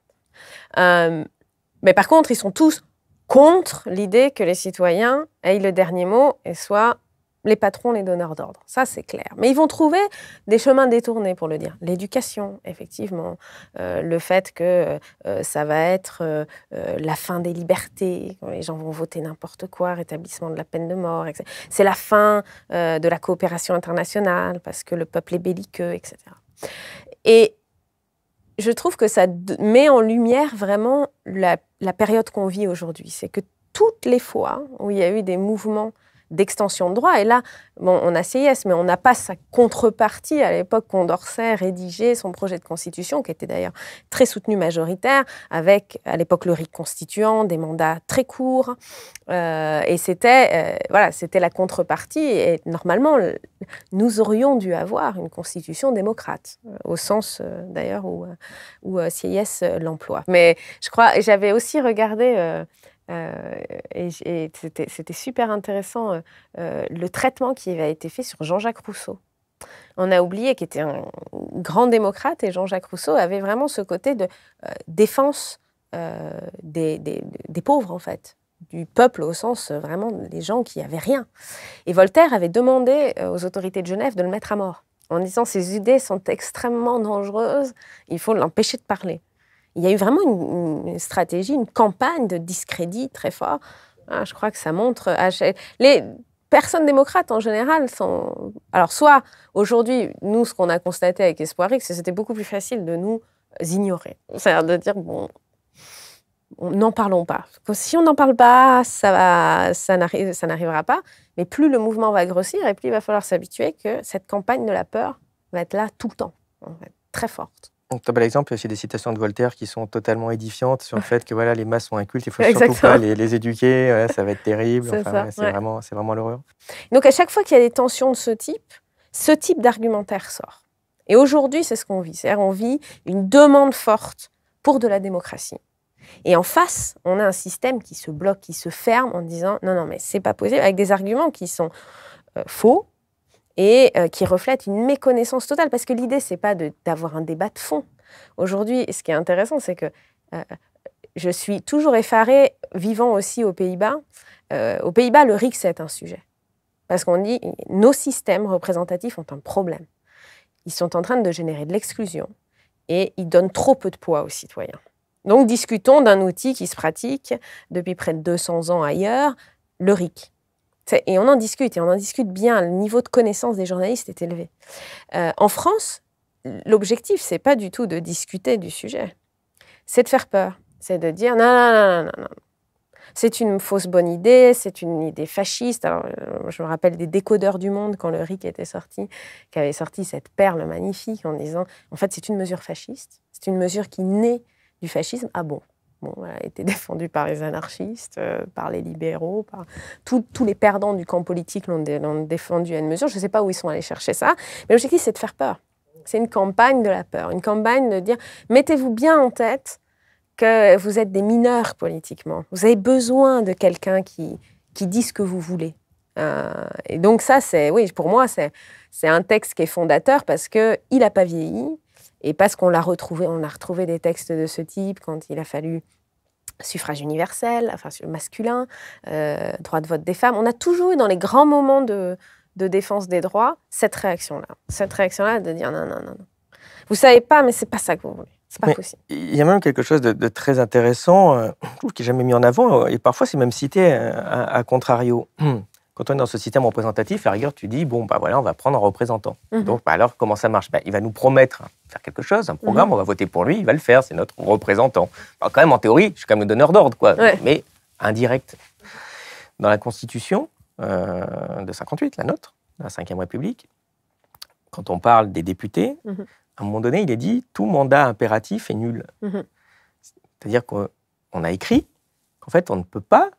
Mais par contre, ils sont tous contre l'idée que les citoyens aient le dernier mot et soient les patrons, les donneurs d'ordre. Ça, c'est clair. Mais ils vont trouver des chemins détournés pour le dire. L'éducation, effectivement. Le fait que ça va être la fin des libertés, quand les gens vont voter n'importe quoi, rétablissement de la peine de mort, etc. C'est la fin de la coopération internationale, parce que le peuple est belliqueux, etc. Et je trouve que ça met en lumière vraiment la période qu'on vit aujourd'hui. C'est que toutes les fois où il y a eu des mouvements d'extension de droit. Et là, bon, on a CIS, mais on n'a pas sa contrepartie. À l'époque, Condorcet rédigeait son projet de constitution, qui était d'ailleurs très soutenu majoritaire, avec, à l'époque, le RIC constituant, des mandats très courts. Et c'était la contrepartie. Et normalement, nous aurions dû avoir une constitution démocrate, au sens, d'ailleurs, où CIS l'emploie. Mais je crois, j'avais aussi regardé... et c'était super intéressant le traitement qui avait été fait sur Jean-Jacques Rousseau. On a oublié qu'il était un grand démocrate et Jean-Jacques Rousseau avait vraiment ce côté de défense des pauvres, en fait, du peuple au sens vraiment des gens qui n'avaient rien. Et Voltaire avait demandé aux autorités de Genève de le mettre à mort, en disant « ces idées sont extrêmement dangereuses, il faut l'empêcher de parler ». Il y a eu vraiment une stratégie, une campagne de discrédit très fort. Je crois que ça montre... Les personnes démocrates, en général, sont... Alors, soit, aujourd'hui, nous, ce qu'on a constaté avec Espoir X, c'est que c'était beaucoup plus facile de nous ignorer. C'est-à-dire de dire, bon, n'en parlons pas. Si on n'en parle pas, ça n'arrivera pas. Mais plus le mouvement va grossir et plus il va falloir s'habituer que cette campagne de la peur va être là tout le temps, en fait, très forte. Donc, tu as l'exemple, il y a aussi des citations de Voltaire qui sont totalement édifiantes sur le fait que voilà, les masses sont incultes, il ne faut surtout pas les éduquer, ça va être terrible, c'est vraiment l'horreur. Donc à chaque fois qu'il y a des tensions de ce type d'argumentaire sort. Et aujourd'hui, c'est ce qu'on vit. C'est-à-dire on vit une demande forte pour de la démocratie. Et en face, on a un système qui se bloque, qui se ferme en disant non, mais c'est pas possible, avec des arguments qui sont faux, et qui reflète une méconnaissance totale. Parce que l'idée, ce n'est pas d'avoir un débat de fond. Aujourd'hui, ce qui est intéressant, c'est que je suis toujours effarée, vivant aussi aux Pays-Bas. Aux Pays-Bas, le RIC, c'est un sujet. Parce qu'on dit, nos systèmes représentatifs ont un problème. Ils sont en train de générer de l'exclusion et ils donnent trop peu de poids aux citoyens. Donc, discutons d'un outil qui se pratique depuis près de 200 ans ailleurs, le RIC. Et on en discute bien. Le niveau de connaissance des journalistes est élevé. En France, l'objectif, c'est pas du tout de discuter du sujet. C'est de faire peur. C'est de dire non. C'est une fausse bonne idée, c'est une idée fasciste. Alors, je me rappelle des décodeurs du Monde quand le RIC était sorti, qui avait sorti cette perle magnifique en disant en fait, c'est une mesure fasciste. C'est une mesure qui naît du fascisme. Ah bon? Bon, elle a été défendue par les anarchistes, par les libéraux, par tous les perdants du camp politique l'ont défendue à une mesure. Je ne sais pas où ils sont allés chercher ça, mais l'objectif, c'est de faire peur. C'est une campagne de la peur, une campagne de dire « mettez-vous bien en tête que vous êtes des mineurs politiquement. Vous avez besoin de quelqu'un qui dit ce que vous voulez. » Et donc ça, pour moi, c'est un texte qui est fondateur parce qu'il n'a pas vieilli. Et parce qu'on a retrouvé des textes de ce type quand il a fallu suffrage universel, enfin masculin, droit de vote des femmes. On a toujours eu dans les grands moments de défense des droits cette réaction-là de dire non. Vous savez pas, mais c'est pas ça que vous voulez. C'est pas possible. Il y a même quelque chose de très intéressant, qui n'est jamais mis en avant, et parfois c'est même cité à contrario. Quand on est dans ce système représentatif, à la rigueur, tu dis, bon, bah voilà, on va prendre un représentant. Donc, alors, comment ça marche? Il va nous promettre faire quelque chose, un programme, on va voter pour lui, il va le faire, c'est notre représentant. Alors, quand même, en théorie, je suis quand même le donneur d'ordre, quoi, mais indirect. Dans la Constitution de 58, la nôtre, la Ve République, quand on parle des députés, à un moment donné, il est dit, tout mandat impératif est nul. C'est-à-dire qu'on a écrit qu'en fait, on ne peut pas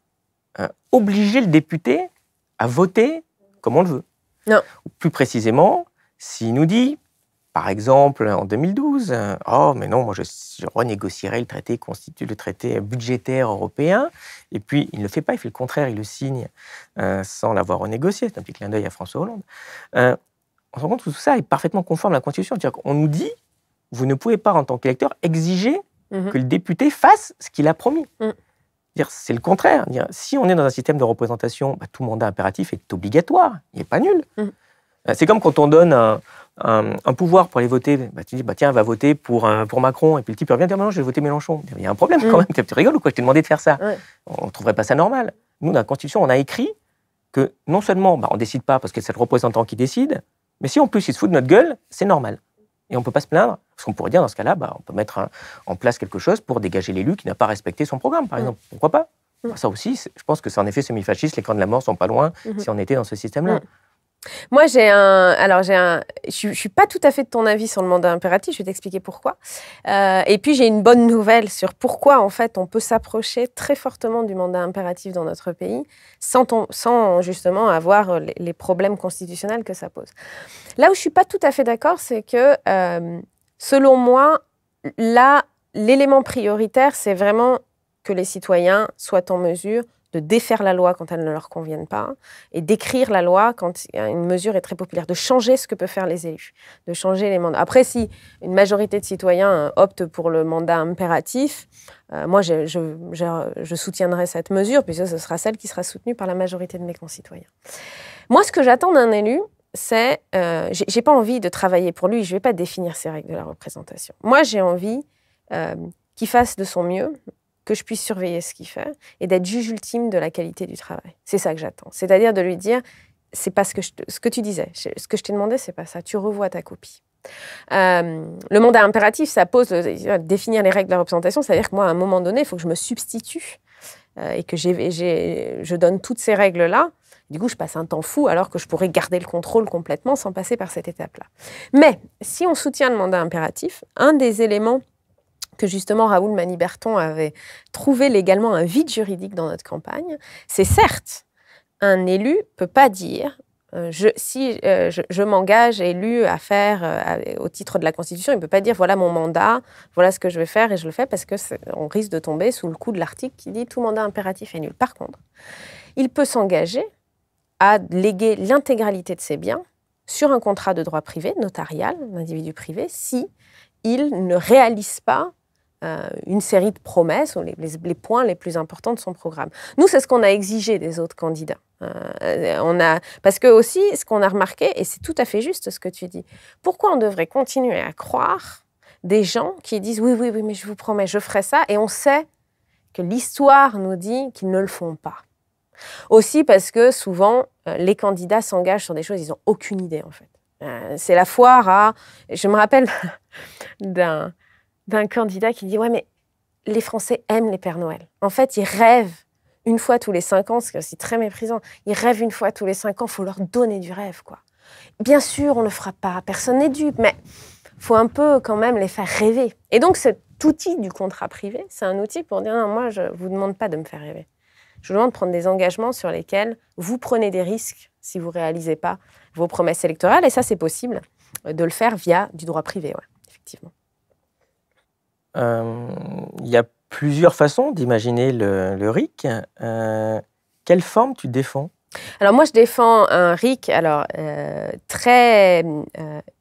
obliger le député à voter comme on le veut. Non. Ou plus précisément, s'il nous dit, par exemple, en 2012, « Oh, mais non, moi, je renégocierai le traité budgétaire européen. » Et puis, il ne le fait pas, il fait le contraire, il le signe sans l'avoir renégocié. C'est un petit clin d'œil à François Hollande. On se rend compte que tout ça est parfaitement conforme à la Constitution. C'est-à-dire qu'on nous dit, vous ne pouvez pas, en tant qu'électeur, exiger que le député fasse ce qu'il a promis. C'est le contraire. Si on est dans un système de représentation, tout mandat impératif est obligatoire, il n'est pas nul. C'est comme quand on donne un pouvoir pour aller voter. Tu dis, tiens, va voter pour Macron. Et puis le type revient dire, non, je vais voter Mélenchon. Il y a un problème quand même. Tu rigoles ou quoi? Je t'ai demandé de faire ça. On ne trouverait pas ça normal. Nous, dans la Constitution, on a écrit que non seulement on ne décide pas parce que c'est le représentant qui décide, mais si en plus il se fout de notre gueule, c'est normal. Et on ne peut pas se plaindre, parce qu'on pourrait dire dans ce cas-là, on peut mettre en place quelque chose pour dégager l'élu qui n'a pas respecté son programme, par exemple. Pourquoi pas? Ça aussi, je pense que c'est en effet semi-fasciste, les camps de la mort sont pas loin si on était dans ce système-là. Moi, je suis pas tout à fait de ton avis sur le mandat impératif, je vais t'expliquer pourquoi. Et puis, j'ai une bonne nouvelle sur pourquoi, en fait, on peut s'approcher très fortement du mandat impératif dans notre pays sans justement avoir les problèmes constitutionnels que ça pose. Là où je suis pas tout à fait d'accord, c'est que, selon moi, là, l'élément prioritaire, c'est vraiment que les citoyens soient en mesure de défaire la loi quand elle ne leur convienne pas, et d'écrire la loi quand une mesure est très populaire, de changer ce que peuvent faire les élus, de changer les mandats. Après, si une majorité de citoyens optent pour le mandat impératif, moi, je soutiendrai cette mesure, puisque ce sera celle qui sera soutenue par la majorité de mes concitoyens. Moi, ce que j'attends d'un élu, c'est... j'ai pas envie de travailler pour lui, je vais pas définir ses règles de la représentation. Moi, j'ai envie qu'il fasse de son mieux, que je puisse surveiller ce qu'il fait et d'être juge ultime de la qualité du travail. C'est ça que j'attends. C'est-à-dire de lui dire, c'est pas ce que tu disais, ce que je t'ai demandé, c'est pas ça, tu revois ta copie. Le mandat impératif, ça pose définir les règles de la représentation, c'est-à-dire que moi, à un moment donné, il faut que je me substitue et que je donne toutes ces règles-là. Du coup, je passe un temps fou alors que je pourrais garder le contrôle complètement sans passer par cette étape-là. Mais si on soutient le mandat impératif, un des éléments que justement Raoul Maniberton avait trouvé légalement un vide juridique dans notre campagne, c'est certes, un élu ne peut pas dire je m'engage élu à faire au titre de la Constitution, il ne peut pas dire voilà mon mandat, voilà ce que je vais faire et je le fais parce qu'on risque de tomber sous le coup de l'article qui dit tout mandat impératif est nul. Par contre, il peut s'engager à léguer l'intégralité de ses biens sur un contrat de droit privé, notarial, d'individu privé, si il ne réalise pas une série de promesses ou les points les plus importants de son programme. Nous, c'est ce qu'on a exigé des autres candidats. Parce que aussi, ce qu'on a remarqué, et c'est tout à fait juste ce que tu dis, pourquoi on devrait continuer à croire des gens qui disent oui, mais je vous promets, je ferai ça, et on sait que l'histoire nous dit qu'ils ne le font pas. Aussi parce que souvent, les candidats s'engagent sur des choses, ils n'ont aucune idée en fait. C'est la foire à... Je me rappelle d'un candidat qui dit « Ouais, mais les Français aiment les Pères Noël. En fait, ils rêvent une fois tous les 5 ans, c'est aussi très méprisant, ils rêvent une fois tous les 5 ans, il faut leur donner du rêve, quoi. Bien sûr, on ne le fera pas, personne n'est dupe, mais il faut un peu quand même les faire rêver. Et donc, cet outil du contrat privé, c'est un outil pour dire « Non, moi, je ne vous demande pas de me faire rêver. Je vous demande de prendre des engagements sur lesquels vous prenez des risques si vous ne réalisez pas vos promesses électorales. » Et ça, c'est possible de le faire via du droit privé, ouais, effectivement. Il y a plusieurs façons d'imaginer le RIC. Quelle forme tu défends? Alors moi, je défends un RIC très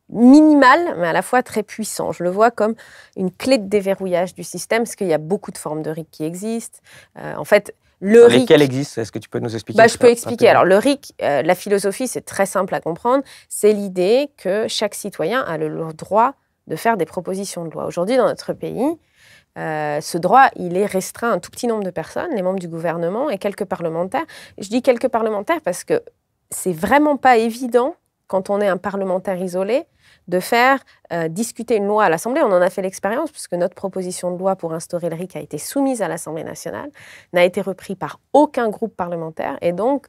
minimal, mais à la fois très puissant. Je le vois comme une clé de déverrouillage du système, parce qu'il y a beaucoup de formes de RIC qui existent. En fait, le RIC... Lesquelles existent? Est-ce que tu peux nous expliquer? Je peux expliquer. Alors le RIC, la philosophie, c'est très simple à comprendre. C'est l'idée que chaque citoyen a le droit de faire des propositions de loi. Aujourd'hui, dans notre pays, ce droit, il est restreint à un tout petit nombre de personnes, les membres du gouvernement et quelques parlementaires. Je dis quelques parlementaires parce que c'est vraiment pas évident, quand on est un parlementaire isolé, de faire discuter une loi à l'Assemblée. On en a fait l'expérience, puisque notre proposition de loi pour instaurer le RIC a été soumise à l'Assemblée nationale, n'a été reprise par aucun groupe parlementaire, et donc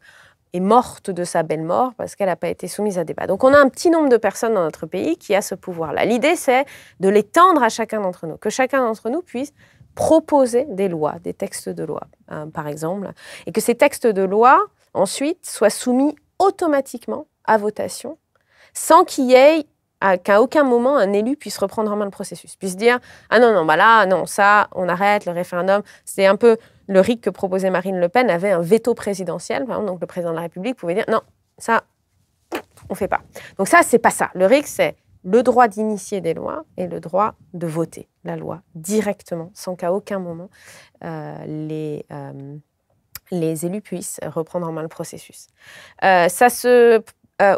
est morte de sa belle mort parce qu'elle n'a pas été soumise à débat. Donc on a un petit nombre de personnes dans notre pays qui a ce pouvoir-là. L'idée, c'est de l'étendre à chacun d'entre nous, que chacun d'entre nous puisse proposer des lois, des textes de loi, par exemple, et que ces textes de loi, ensuite, soient soumis automatiquement à votation, sans qu'il y ait qu'à aucun moment un élu puisse reprendre en main le processus, puisse dire « Ah non, là, non, ça, on arrête, le référendum ». C'est un peu le RIC que proposait Marine Le Pen, avait un veto présidentiel, par exemple, donc le président de la République pouvait dire « Non, ça, on ne fait pas ». Donc ça, c'est pas ça. Le RIC, c'est le droit d'initier des lois et le droit de voter la loi directement, sans qu'à aucun moment les élus puissent reprendre en main le processus. Ça se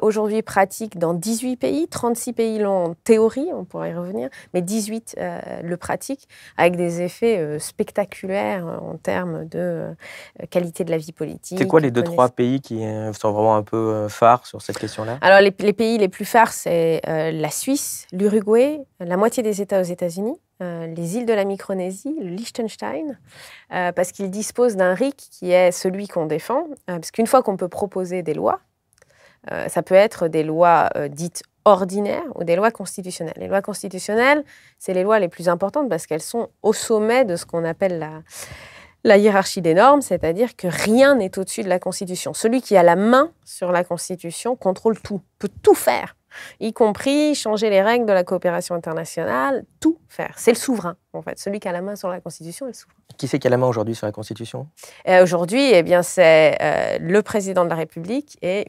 aujourd'hui pratique dans 18 pays, 36 pays l'ont en théorie, on pourrait y revenir, mais 18 le pratiquent avec des effets spectaculaires en termes de qualité de la vie politique. C'est quoi les 2-3 pays qui sont vraiment un peu phares sur cette question-là? Alors les pays les plus phares, c'est la Suisse, l'Uruguay, la moitié des États aux États-Unis, les îles de la Micronésie, le Liechtenstein, parce qu'ils disposent d'un RIC qui est celui qu'on défend, parce qu'une fois qu'on peut proposer des lois, ça peut être des lois dites ordinaires ou des lois constitutionnelles. Les lois constitutionnelles, c'est les lois les plus importantes parce qu'elles sont au sommet de ce qu'on appelle la hiérarchie des normes, c'est-à-dire que rien n'est au-dessus de la Constitution. Celui qui a la main sur la Constitution contrôle tout, peut tout faire, y compris changer les règles de la coopération internationale, tout faire. C'est le souverain, en fait. Celui qui a la main sur la Constitution est le souverain. Qui c'est qui a la main aujourd'hui sur la Constitution? Aujourd'hui, eh bien, c'est le président de la République et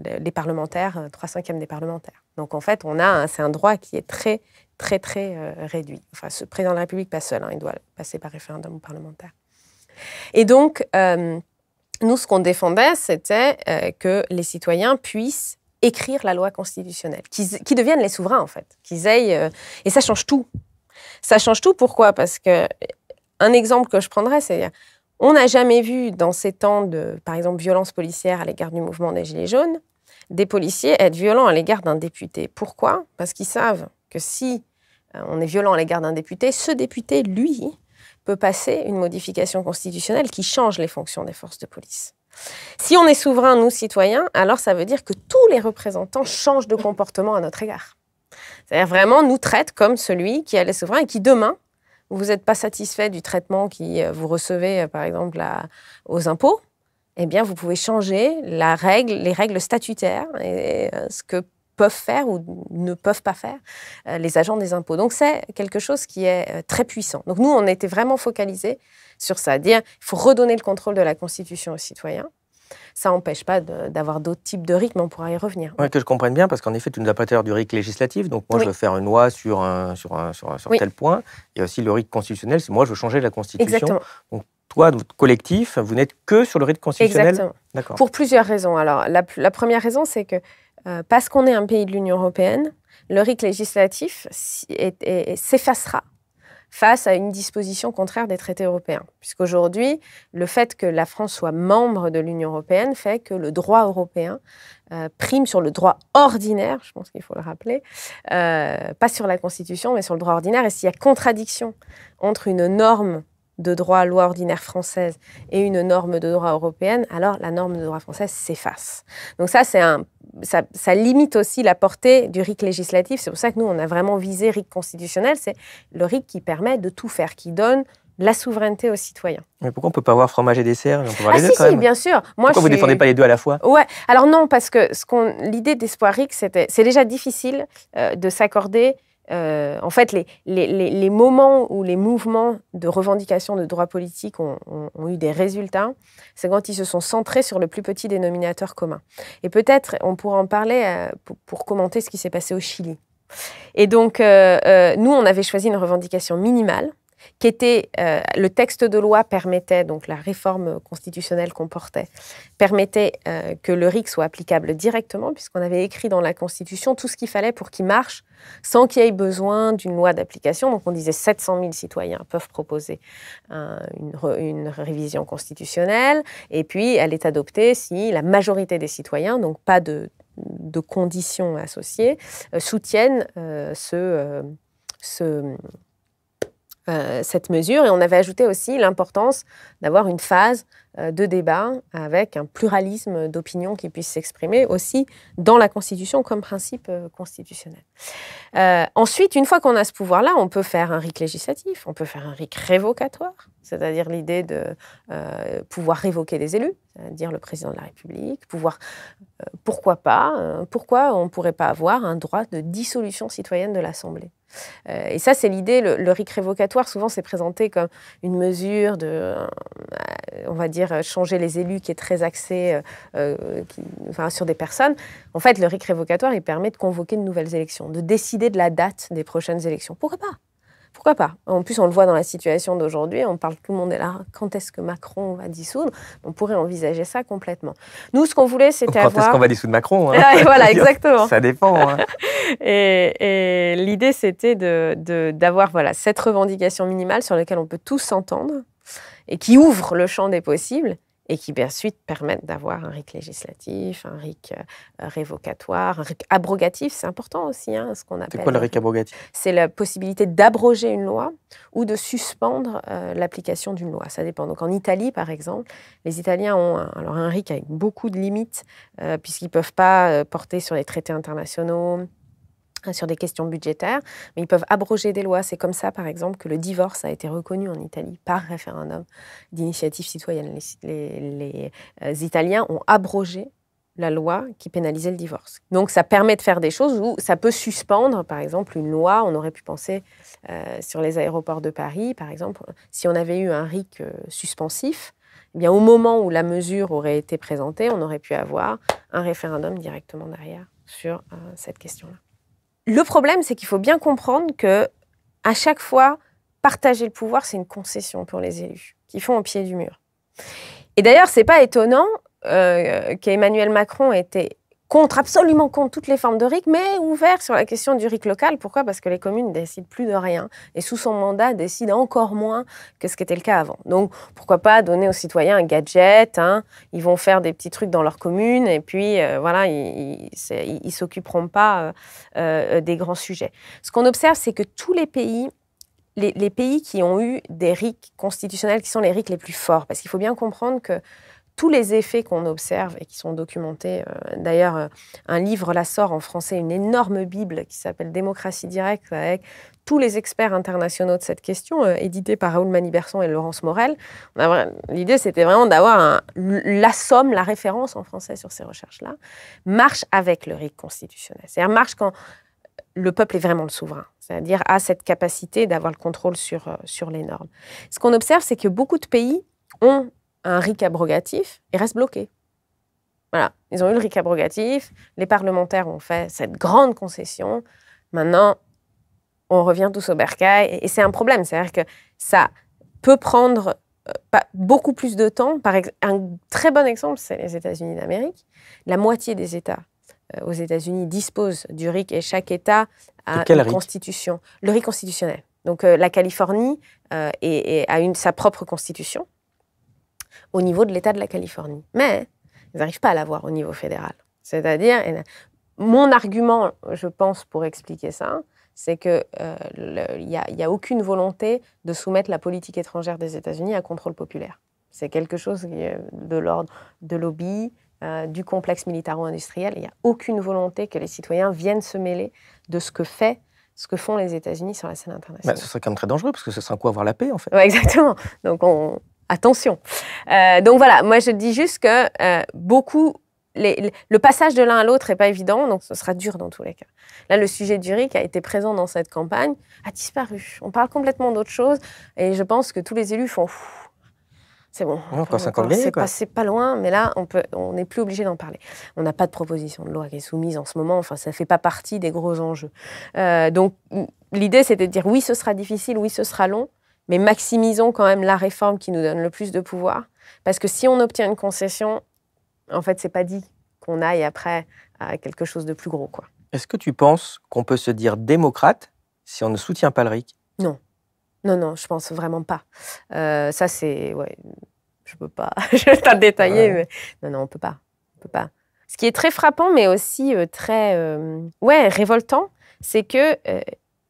les parlementaires, 3/5 des parlementaires. Donc, en fait, c'est un droit qui est très, très, très réduit. Enfin, ce président de la République pas seul, il doit passer par référendum ou parlementaire. Et donc, nous, ce qu'on défendait, c'était que les citoyens puissent écrire la loi constitutionnelle, qu'ils deviennent les souverains, en fait, qu'ils aillent... et ça change tout. Ça change tout, pourquoi? Parce qu'un exemple que je prendrais, c'est... On n'a jamais vu, dans ces temps de, par exemple, violence policière à l'égard du mouvement des Gilets jaunes, des policiers être violents à l'égard d'un député. Pourquoi? Parce qu'ils savent que si on est violent à l'égard d'un député, ce député, lui, peut passer une modification constitutionnelle qui change les fonctions des forces de police. Si on est souverain, nous, citoyens, alors ça veut dire que tous les représentants changent de comportement à notre égard. C'est-à-dire vraiment nous traitent comme celui qui est souverain et qui, demain, vous n'êtes pas satisfait du traitement que vous recevez, par exemple, aux impôts, eh bien, vous pouvez changer les règles statutaires et ce que peuvent faire ou ne peuvent pas faire les agents des impôts. Donc, c'est quelque chose qui est très puissant. Donc, nous, on était vraiment focalisés sur ça, dire qu'il faut redonner le contrôle de la Constitution aux citoyens. Ça n'empêche pas d'avoir d'autres types de RIC, mais on pourra y revenir. Ouais, que je comprenne bien, parce qu'en effet, tu nous as parlé du RIC législatif. Donc, moi, je veux faire une loi sur tel point. Il y a aussi le RIC constitutionnel, c'est moi, je veux changer la Constitution. Exactement. Donc, toi, votre collectif, vous n'êtes que sur le RIC constitutionnel? Exactement. D'accord. Pour plusieurs raisons. Alors, la première raison, c'est que parce qu'on est un pays de l'Union européenne, le RIC législatif s'effacera face à une disposition contraire des traités européens. Puisqu'aujourd'hui, le fait que la France soit membre de l'Union européenne fait que le droit européen prime sur le droit ordinaire, je pense qu'il faut le rappeler, pas sur la Constitution, mais sur le droit ordinaire. Et s'il y a contradiction entre une norme de droit loi ordinaire française et une norme de droit européenne, alors la norme de droit française s'efface. Donc ça limite aussi la portée du RIC législatif. C'est pour ça que nous, on a vraiment visé RIC constitutionnel. C'est le RIC qui permet de tout faire, qui donne la souveraineté aux citoyens. Mais pourquoi on ne peut pas avoir fromage et dessert? On peut avoir les deux, si, quand même. bien sûr. Pourquoi vous ne défendez pas les deux à la fois? Ouais. Alors non, parce que l'idée d'Espoir RIC, c'est déjà difficile de s'accorder. En fait, les moments où les mouvements de revendication de droits politiques ont eu des résultats, c'est quand ils se sont centrés sur le plus petit dénominateur commun. Et peut-être, on pourra en parler pour commenter ce qui s'est passé au Chili. Et donc, nous, on avait choisi une revendication minimale, qui était, le texte de loi permettait, donc la réforme constitutionnelle qu'on portait, permettait que le RIC soit applicable directement, puisqu'on avait écrit dans la Constitution tout ce qu'il fallait pour qu'il marche, sans qu'il y ait besoin d'une loi d'application. Donc on disait 700 000 citoyens peuvent proposer une révision constitutionnelle, et puis elle est adoptée si la majorité des citoyens, donc pas de conditions associées, soutiennent cette mesure. Et on avait ajouté aussi l'importance d'avoir une phase de débat avec un pluralisme d'opinions qui puisse s'exprimer aussi dans la Constitution comme principe constitutionnel. Ensuite, une fois qu'on a ce pouvoir-là, on peut faire un RIC législatif, on peut faire un RIC révocatoire, c'est-à-dire l'idée de pouvoir révoquer des élus, c'est-à-dire le président de la République, pouvoir pourquoi pas, pourquoi on ne pourrait pas avoir un droit de dissolution citoyenne de l'Assemblée? Et ça, c'est l'idée. Le RIC révocatoire, souvent, c'est présenté comme une mesure de, on va dire, changer les élus qui est très axé sur des personnes. En fait, le RIC révocatoire, il permet de convoquer de nouvelles élections, de décider de la date des prochaines élections. Pourquoi pas? Pourquoi pas? En plus, on le voit dans la situation d'aujourd'hui, on parle, tout le monde est là, quand est-ce que Macron va dissoudre? On pourrait envisager ça complètement. Nous, ce qu'on voulait, c'était avoir... Quand est-ce qu'on va dissoudre Macron, hein? Voilà, exactement. Ça dépend. Hein. Et l'idée, c'était d'avoir cette revendication minimale sur laquelle on peut tous s'entendre et qui ouvre le champ des possibles et qui ensuite permettent d'avoir un RIC législatif, un RIC révocatoire, un RIC abrogatif, c'est important aussi, ce qu'on appelle... C'est quoi le RIC abrogatif? C'est la possibilité d'abroger une loi ou de suspendre l'application d'une loi, ça dépend. Donc en Italie, par exemple, les Italiens ont un RIC avec beaucoup de limites, puisqu'ils ne peuvent pas porter sur les traités internationaux, sur des questions budgétaires, mais ils peuvent abroger des lois. C'est comme ça, par exemple, que le divorce a été reconnu en Italie par référendum d'initiative citoyenne. Les Italiens ont abrogé la loi qui pénalisait le divorce. Donc, ça permet de faire des choses où ça peut suspendre, par exemple, une loi. On aurait pu penser sur les aéroports de Paris, par exemple, si on avait eu un RIC suspensif, eh bien, au moment où la mesure aurait été présentée, on aurait pu avoir un référendum directement derrière sur cette question-là. Le problème, c'est qu'il faut bien comprendre que à chaque fois, partager le pouvoir, c'est une concession pour les élus qui font au pied du mur. Et d'ailleurs, c'est pas étonnant qu'Emmanuel Macron était absolument contre toutes les formes de RIC, mais ouvert sur la question du RIC local. Pourquoi? Parce que les communes ne décident plus de rien. Et sous son mandat, décident encore moins que ce qui était le cas avant. Donc, pourquoi pas donner aux citoyens un gadget, ils vont faire des petits trucs dans leur commune, et puis, ils ne s'occuperont pas des grands sujets. Ce qu'on observe, c'est que tous les pays, les pays qui ont eu des RIC constitutionnels, qui sont les RIC les plus forts, parce qu'il faut bien comprendre que tous les effets qu'on observe et qui sont documentés, d'ailleurs, un livre là sort en français, une énorme bible qui s'appelle Démocratie directe, avec tous les experts internationaux de cette question, édité par Raoul Maniberson et Laurence Morel. L'idée, c'était vraiment d'avoir la somme, la référence en français sur ces recherches-là, marche avec le RIC constitutionnel. C'est-à-dire marche quand le peuple est vraiment le souverain, c'est-à-dire a cette capacité d'avoir le contrôle sur les normes. Ce qu'on observe, c'est que beaucoup de pays ont un RIC abrogatif et restent bloqués. Voilà, ils ont eu le RIC abrogatif, les parlementaires ont fait cette grande concession, maintenant, on revient tous au bercail, et c'est un problème, c'est-à-dire que ça peut prendre beaucoup plus de temps. Un très bon exemple, c'est les États-Unis d'Amérique. La moitié des États aux États-Unis disposent du RIC et chaque État a une constitution. Le RIC constitutionnel. Donc la Californie a sa propre constitution au niveau de l'État de la Californie. Mais ils n'arrivent pas à l'avoir au niveau fédéral. C'est-à-dire, mon argument, je pense, pour expliquer ça, c'est qu'il n'y a aucune volonté de soumettre la politique étrangère des États-Unis à contrôle populaire. C'est quelque chose qui est de l'ordre de lobby, du complexe militaro-industriel. Il n'y a aucune volonté que les citoyens viennent se mêler de ce que font les États-Unis sur la scène internationale. Ce serait quand même très dangereux, parce que ce serait quoi avoir la paix, en fait. Ouais, exactement. Donc, attention. Donc voilà, moi je dis juste que le passage de l'un à l'autre n'est pas évident, donc ce sera dur dans tous les cas. Là, le sujet du RIC a été présent dans cette campagne, a disparu. On parle complètement d'autre chose, et je pense que tous les élus font c'est bon. Encore 50 minutes, quoi. C'est pas loin, mais là, on n'est plus obligé d'en parler. On n'a pas de proposition de loi qui est soumise en ce moment, enfin, ça ne fait pas partie des gros enjeux. Donc, l'idée, c'était de dire oui, ce sera difficile, oui, ce sera long, mais maximisons quand même la réforme qui nous donne le plus de pouvoir. Parce que si on obtient une concession, en fait, c'est pas dit qu'on aille après à quelque chose de plus gros, quoi. Est-ce que tu penses qu'on peut se dire démocrate si on ne soutient pas le RIC? Non. Non, je pense vraiment pas. Ça, c'est... Ouais, je peux pas... je vais pas détailler, mais... Non, on peut pas. Ce qui est très frappant, mais aussi très... révoltant, c'est que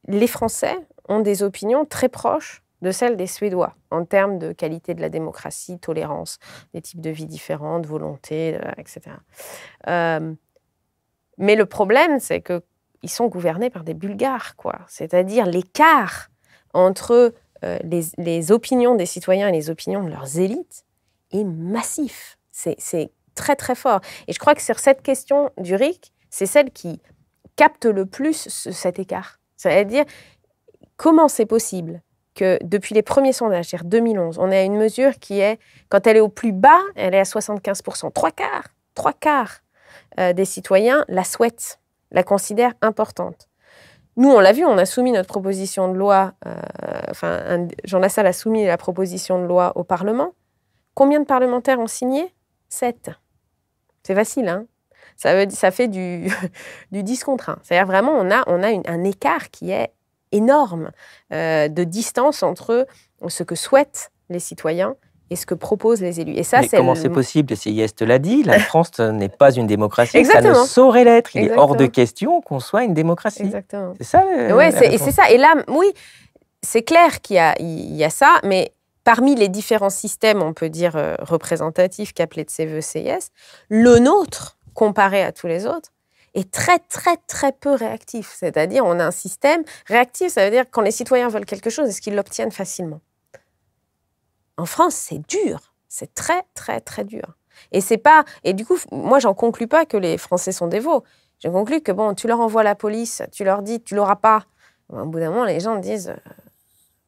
les Français ont des opinions très proches de celles des Suédois, en termes de qualité de la démocratie, tolérance, des types de vie différents, de volonté, etc. Mais le problème, c'est qu'ils sont gouvernés par des Bulgares, quoi. C'est-à-dire l'écart entre les opinions des citoyens et les opinions de leurs élites est massif. C'est très, très fort. Et je crois que sur cette question du RIC, c'est celle qui capte le plus cet écart. C'est-à-dire, comment c'est possible que depuis les premiers sondages, c'est-à-dire 2011, on ait une mesure qui est, quand elle est au plus bas, elle est à 75%. Trois quarts des citoyens la souhaitent, la considèrent importante. Nous, on l'a vu, on a soumis notre proposition de loi, Jean Lassalle a soumis la proposition de loi au Parlement. Combien de parlementaires ont signé? 7. C'est facile, hein? Ça fait du 10 contre 1. C'est-à-dire vraiment, on a un écart qui est énorme de distance entre ce que souhaitent les citoyens et ce que proposent les élus. Et ça, mais comment c'est possible? Le CIS te l'a dit, la France n'est pas une démocratie. Exactement. Ça ne saurait l'être. Il est hors de question qu'on soit une démocratie. Exactement. C'est ça ouais, c'est ça. Et là, oui, c'est clair qu'il y a ça, mais parmi les différents systèmes, on peut dire représentatifs qu'appelait de ses voeux CIS, le nôtre, comparé à tous les autres, est très, très, très peu réactif. C'est-à-dire, on a un système réactif, ça veut dire quand les citoyens veulent quelque chose, est-ce qu'ils l'obtiennent facilement? En France, c'est dur. C'est très, très, très dur. Et du coup, moi, j'en conclus pas que les Français sont dévots. Je conclus que, bon, tu leur envoies la police, tu leur dis, tu l'auras pas. Bon, au bout d'un moment, les gens disent,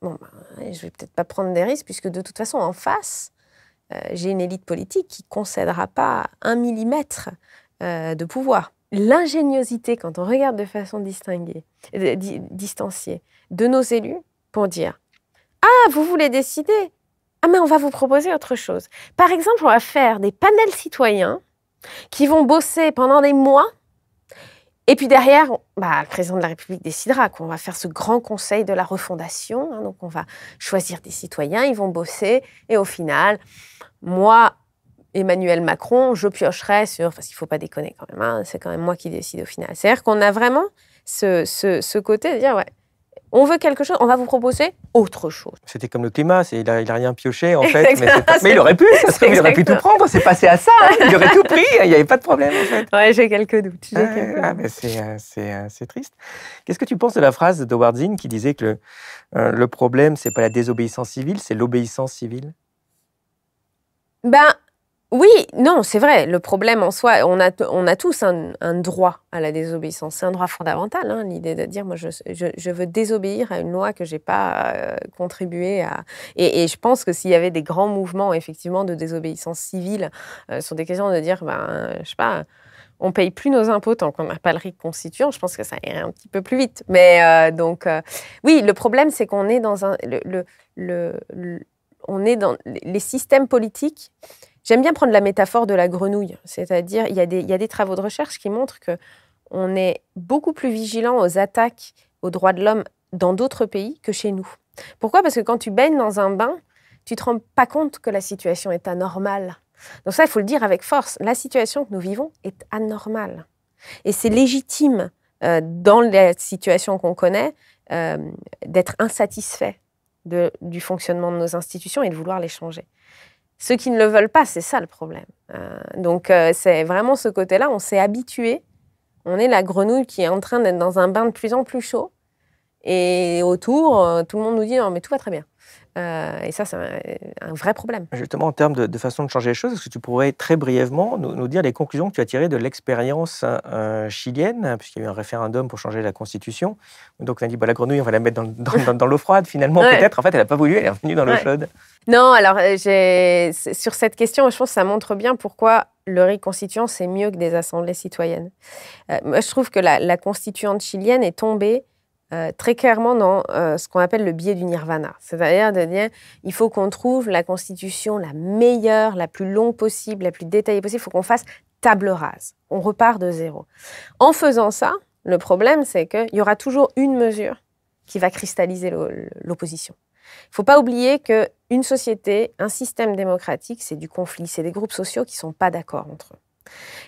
je vais peut-être pas prendre des risques, puisque de toute façon, en face, j'ai une élite politique qui concédera pas 1 millimètre de pouvoir. L'ingéniosité, quand on regarde de façon distanciée, de nos élus, pour dire, ah, vous voulez décider? Ah, mais on va vous proposer autre chose. Par exemple, on va faire des panels citoyens qui vont bosser pendant des mois. Et puis derrière, le président de la République décidera qu'on va faire ce grand conseil de la refondation. Hein, donc, on va choisir des citoyens, ils vont bosser. Et au final, moi, Emmanuel Macron, je piocherai sur... Parce qu'il ne faut pas déconner quand même. Hein, c'est quand même moi qui décide au final. C'est-à-dire qu'on a vraiment ce côté de dire, ouais, on veut quelque chose, on va vous proposer autre chose. C'était comme le climat, il a rien pioché en fait, mais il aurait pu, il aurait pu tout prendre, c'est passé à ça, hein, il aurait tout pris, il n'y avait pas de problème en fait. Ouais, j'ai quelques doutes. Mais c'est triste. Qu'est-ce que tu penses de la phrase d'Howard Zinn qui disait que le problème, c'est pas la désobéissance civile, c'est l'obéissance civile? Oui, non, c'est vrai. Le problème en soi, on a tous un droit à la désobéissance. C'est un droit fondamental, hein, l'idée de dire, moi, je veux désobéir à une loi que je n'ai pas contribué à... Et je pense que s'il y avait des grands mouvements, effectivement, de désobéissance civile sur des questions de dire, je sais pas, on ne paye plus nos impôts tant qu'on n'a pas le RIC constituant, je pense que ça irait un petit peu plus vite. Mais oui, le problème, c'est qu'on est dans on est dans les systèmes politiques. J'aime bien prendre la métaphore de la grenouille, c'est-à-dire il y a des travaux de recherche qui montrent qu'on est beaucoup plus vigilant aux attaques aux droits de l'homme dans d'autres pays que chez nous. Pourquoi? Parce que quand tu baignes dans un bain, tu ne te rends pas compte que la situation est anormale. Donc ça, il faut le dire avec force, la situation que nous vivons est anormale. Et c'est légitime, dans la situation qu'on connaît, d'être insatisfait du fonctionnement de nos institutions et de vouloir les changer. Ceux qui ne le veulent pas, c'est ça le problème. Donc, c'est vraiment ce côté-là, on s'est habitué. On est la grenouille qui est en train d'être dans un bain de plus en plus chaud. Et autour, tout le monde nous dit « Non, mais tout va très bien ». Et ça, c'est un vrai problème. Justement, en termes de façon de changer les choses, est-ce que tu pourrais très brièvement nous dire les conclusions que tu as tirées de l'expérience chilienne, puisqu'il y a eu un référendum pour changer la Constitution. Donc, on a dit, la grenouille, on va la mettre dans l'eau froide. Finalement, peut-être, en fait, elle n'a pas voulu, elle est revenue dans l'eau chaude. Non, alors, sur cette question, je pense que ça montre bien pourquoi le RIC constituant, c'est mieux que des assemblées citoyennes. Moi, je trouve que la constituante chilienne est tombée très clairement dans ce qu'on appelle le biais du nirvana. C'est-à-dire de dire, il faut qu'on trouve la constitution la meilleure, la plus longue possible, la plus détaillée possible. Il faut qu'on fasse table rase. On repart de zéro. En faisant ça, le problème, c'est qu'il y aura toujours une mesure qui va cristalliser l'opposition. Il ne faut pas oublier qu'une société, un système démocratique, c'est du conflit. C'est des groupes sociaux qui ne sont pas d'accord entre eux.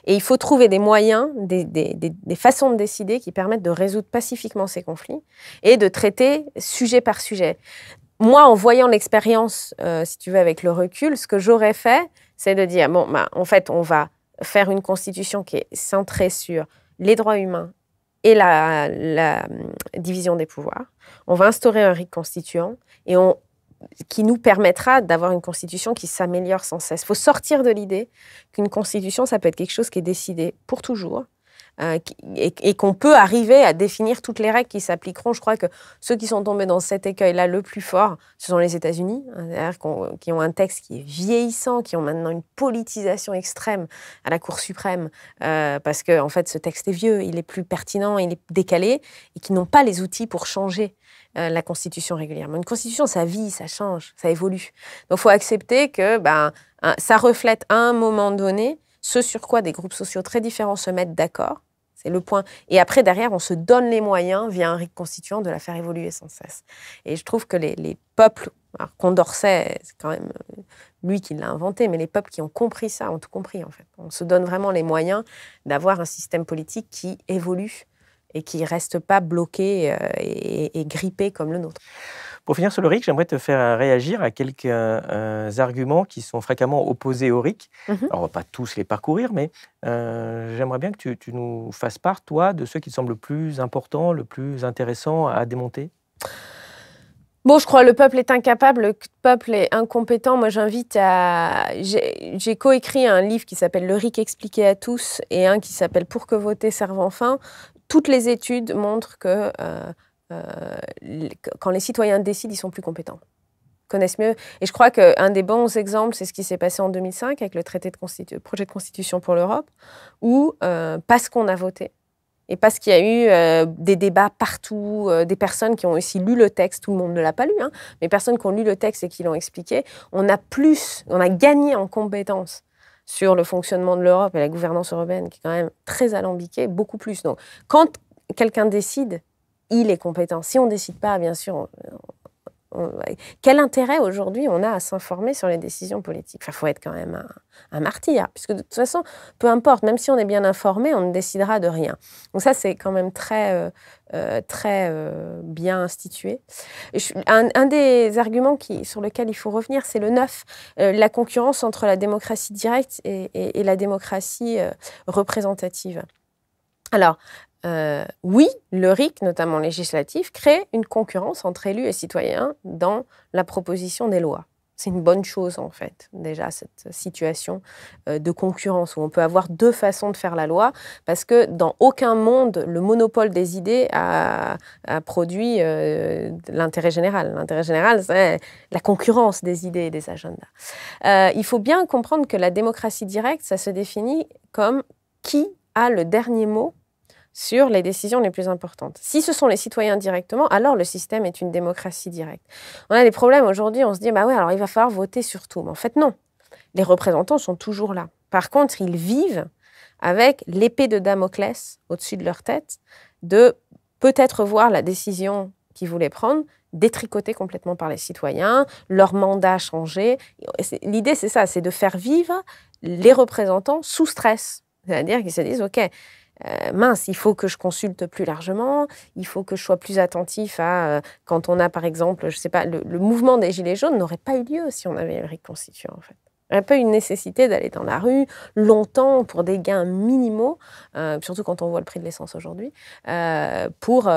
Et il faut trouver des moyens, des façons de décider qui permettent de résoudre pacifiquement ces conflits et de traiter sujet par sujet. Moi, en voyant l'expérience, si tu veux, avec le recul, ce que j'aurais fait, c'est de dire, en fait, on va faire une constitution qui est centrée sur les droits humains et la division des pouvoirs. On va instaurer un RIC constituant et on qui nous permettra d'avoir une constitution qui s'améliore sans cesse. Il faut sortir de l'idée qu'une constitution, ça peut être quelque chose qui est décidé pour toujours, et qu'on peut arriver à définir toutes les règles qui s'appliqueront. Je crois que ceux qui sont tombés dans cet écueil-là le plus fort, ce sont les États-Unis, qui ont un texte qui est vieillissant, qui ont maintenant une politisation extrême à la Cour suprême, parce que en fait, ce texte est vieux, il est plus pertinent, il est décalé, et qui n'ont pas les outils pour changer la Constitution régulièrement. Une Constitution, ça vit, ça change, ça évolue. Donc, il faut accepter que ça reflète à un moment donné ce sur quoi des groupes sociaux très différents se mettent d'accord. C'est le point. Et après, derrière, on se donne les moyens, via un rite constituant, de la faire évoluer sans cesse. Et je trouve que les peuples, alors Condorcet, c'est quand même lui qui l'a inventé, mais les peuples qui ont compris ça ont tout compris, en fait. On se donne vraiment les moyens d'avoir un système politique qui évolue et qui ne reste pas bloqué et grippé comme le nôtre. Pour finir sur le RIC, j'aimerais te faire réagir à quelques arguments qui sont fréquemment opposés au RIC. Alors, on ne va pas tous les parcourir, mais j'aimerais bien que tu nous fasses part, toi, de ceux qui te semblent le plus importants, le plus intéressant à démonter. Bon, je crois que le peuple est incapable, le peuple est incompétent. Moi, j'invite à... J'ai coécrit un livre qui s'appelle « Le RIC expliqué à tous » et un qui s'appelle « Pour que voter serve enfin ». Toutes les études montrent que quand les citoyens décident, ils sont plus compétents, connaissent mieux. Et je crois qu'un des bons exemples, c'est ce qui s'est passé en 2005 avec le projet de constitution pour l'Europe, où parce qu'on a voté, et parce qu'il y a eu des débats partout, des personnes qui ont aussi lu le texte, tout le monde ne l'a pas lu, hein, mais personnes qui ont lu le texte et qui l'ont expliqué, on a gagné en compétences sur le fonctionnement de l'Europe et la gouvernance européenne, qui est quand même très alambiquée, beaucoup plus. Donc, quand quelqu'un décide, il est compétent. Si on ne décide pas, bien sûr, quel intérêt aujourd'hui on a à s'informer sur les décisions politiques? Enfin, il faut être quand même un martyr, puisque de toute façon, peu importe, même si on est bien informé, on ne décidera de rien. Donc ça, c'est quand même très bien institué. Un des arguments sur lequel il faut revenir, c'est le 9, la concurrence entre la démocratie directe et la démocratie représentative. Alors, oui, le RIC, notamment législatif, crée une concurrence entre élus et citoyens dans la proposition des lois. C'est une bonne chose, en fait, déjà, cette situation de concurrence où on peut avoir deux façons de faire la loi, parce que dans aucun monde, le monopole des idées a produit l'intérêt général. L'intérêt général, c'est la concurrence des idées et des agendas. Il faut bien comprendre que la démocratie directe, ça se définit comme qui a le dernier mot sur les décisions les plus importantes. Si ce sont les citoyens directement, alors le système est une démocratie directe. On a des problèmes aujourd'hui, on se dit, alors il va falloir voter sur tout. Mais en fait, non. Les représentants sont toujours là. Par contre, ils vivent avec l'épée de Damoclès au-dessus de leur tête, de peut-être voir la décision qu'ils voulaient prendre détricotée complètement par les citoyens, leur mandat changé. L'idée, c'est ça, c'est de faire vivre les représentants sous stress. C'est-à-dire qu'ils se disent, OK, mince, il faut que je consulte plus largement, il faut que je sois plus attentif à quand on a, par exemple, je sais pas, le mouvement des Gilets jaunes n'aurait pas eu lieu si on avait le RIC constituant, en fait. Il n'y aurait pas eu une nécessité d'aller dans la rue longtemps pour des gains minimaux, surtout quand on voit le prix de l'essence aujourd'hui, pour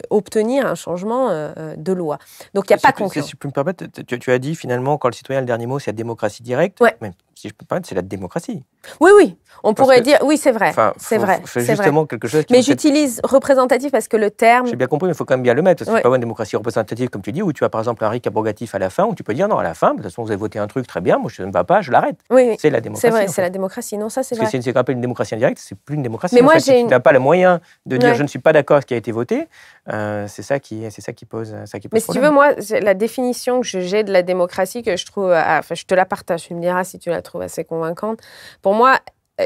obtenir un changement de loi. Donc il n'y a pas concurrence. Si je peux me permettre, tu as dit finalement, quand le citoyen a le dernier mot, c'est la démocratie directe. Ouais. Mais si je peux me permettre, c'est la démocratie. Oui, on pourrait dire, oui, c'est vrai. C'est vrai. C'est justement quelque chose qui... Mais j'utilise représentatif parce que le terme... J'ai bien compris, mais il faut quand même bien le mettre. Parce que c'est pas une démocratie représentative, comme tu dis, où tu as par exemple un RIC abrogatif à la fin, où tu peux dire non, à la fin, de toute façon, vous avez voté un truc très bien, moi je ne va pas, je l'arrête. Oui. C'est la démocratie. C'est vrai, c'est la démocratie. Non, ça c'est vrai. Parce que c'est un peu une démocratie indirecte, c'est plus une démocratie. Mais moi, si tu n'as pas le moyen de dire je ne suis pas d'accord avec ce qui a été voté, c'est ça qui pose Mais si tu veux, moi, la définition que j'ai de la démocratie, que je trouve, enfin, je te la partage, tu me diras si tu la trouves assez convaincante. Pour moi,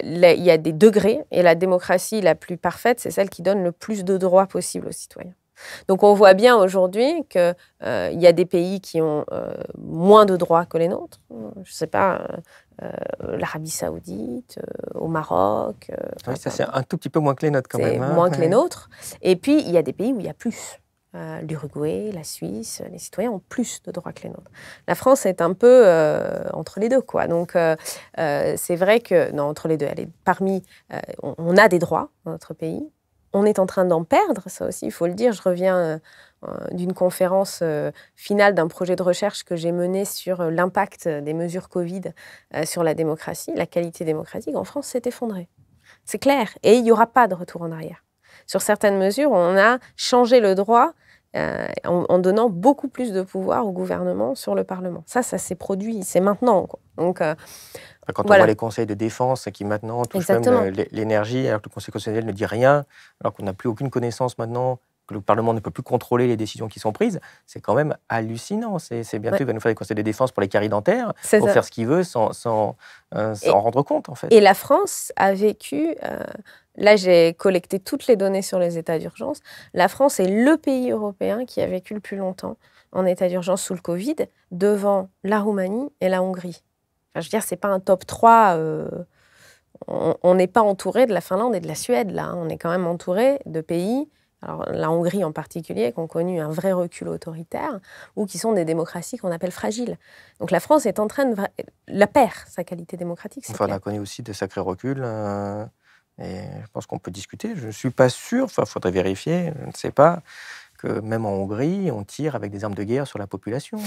il y a des degrés, et la démocratie la plus parfaite, c'est celle qui donne le plus de droits possible aux citoyens. Donc on voit bien aujourd'hui qu'il y a des pays qui ont moins de droits que les nôtres. Je ne sais pas, l'Arabie Saoudite, au Maroc. Oui, ça c'est un tout petit peu moins que les nôtres quand même. Moins que les nôtres. Et puis il y a des pays où il y a plus. L'Uruguay, la Suisse, les citoyens ont plus de droits que les nôtres. La France est un peu entre les deux, quoi. Donc, c'est vrai que... Non, entre les deux, elle est parmi... on a des droits dans notre pays. on est en train d'en perdre, ça aussi, il faut le dire. Je reviens d'une conférence finale d'un projet de recherche que j'ai mené sur l'impact des mesures Covid sur la démocratie. La qualité démocratique en France s'est effondrée. C'est clair. Et il n'y aura pas de retour en arrière. Sur certaines mesures, on a changé le droit en donnant beaucoup plus de pouvoir au gouvernement sur le Parlement. Ça s'est produit, c'est maintenant, quoi. Donc, quand on voit les conseils de défense qui maintenant touchent même l'énergie, alors que le Conseil constitutionnel ne dit rien, alors qu'on n'a plus aucune connaissance maintenant, que le Parlement ne peut plus contrôler les décisions qui sont prises, c'est quand même hallucinant. C'est bientôt, il va nous faire des conseils de défense pour les caries dentaires, pour faire ce qu'il veut sans en rendre compte, en fait. Et la France a vécu... là, j'ai collecté toutes les données sur les états d'urgence. La France est le pays européen qui a vécu le plus longtemps en état d'urgence sous le Covid, devant la Roumanie et la Hongrie. Enfin, je veux dire, ce n'est pas un top 3... on n'est pas entouré de la Finlande et de la Suède, là. On est quand même entouré de pays... Alors, la Hongrie en particulier, qui ont connu un vrai recul autoritaire, ou qui sont des démocraties qu'on appelle fragiles. Donc la France est en train de... La perd, sa qualité démocratique. Enfin, on a connu aussi de sacrés reculs, et je pense qu'on peut discuter. Je ne suis pas sûr, il faudrait vérifier, je ne sais pas, que même en Hongrie, on tire avec des armes de guerre sur la population.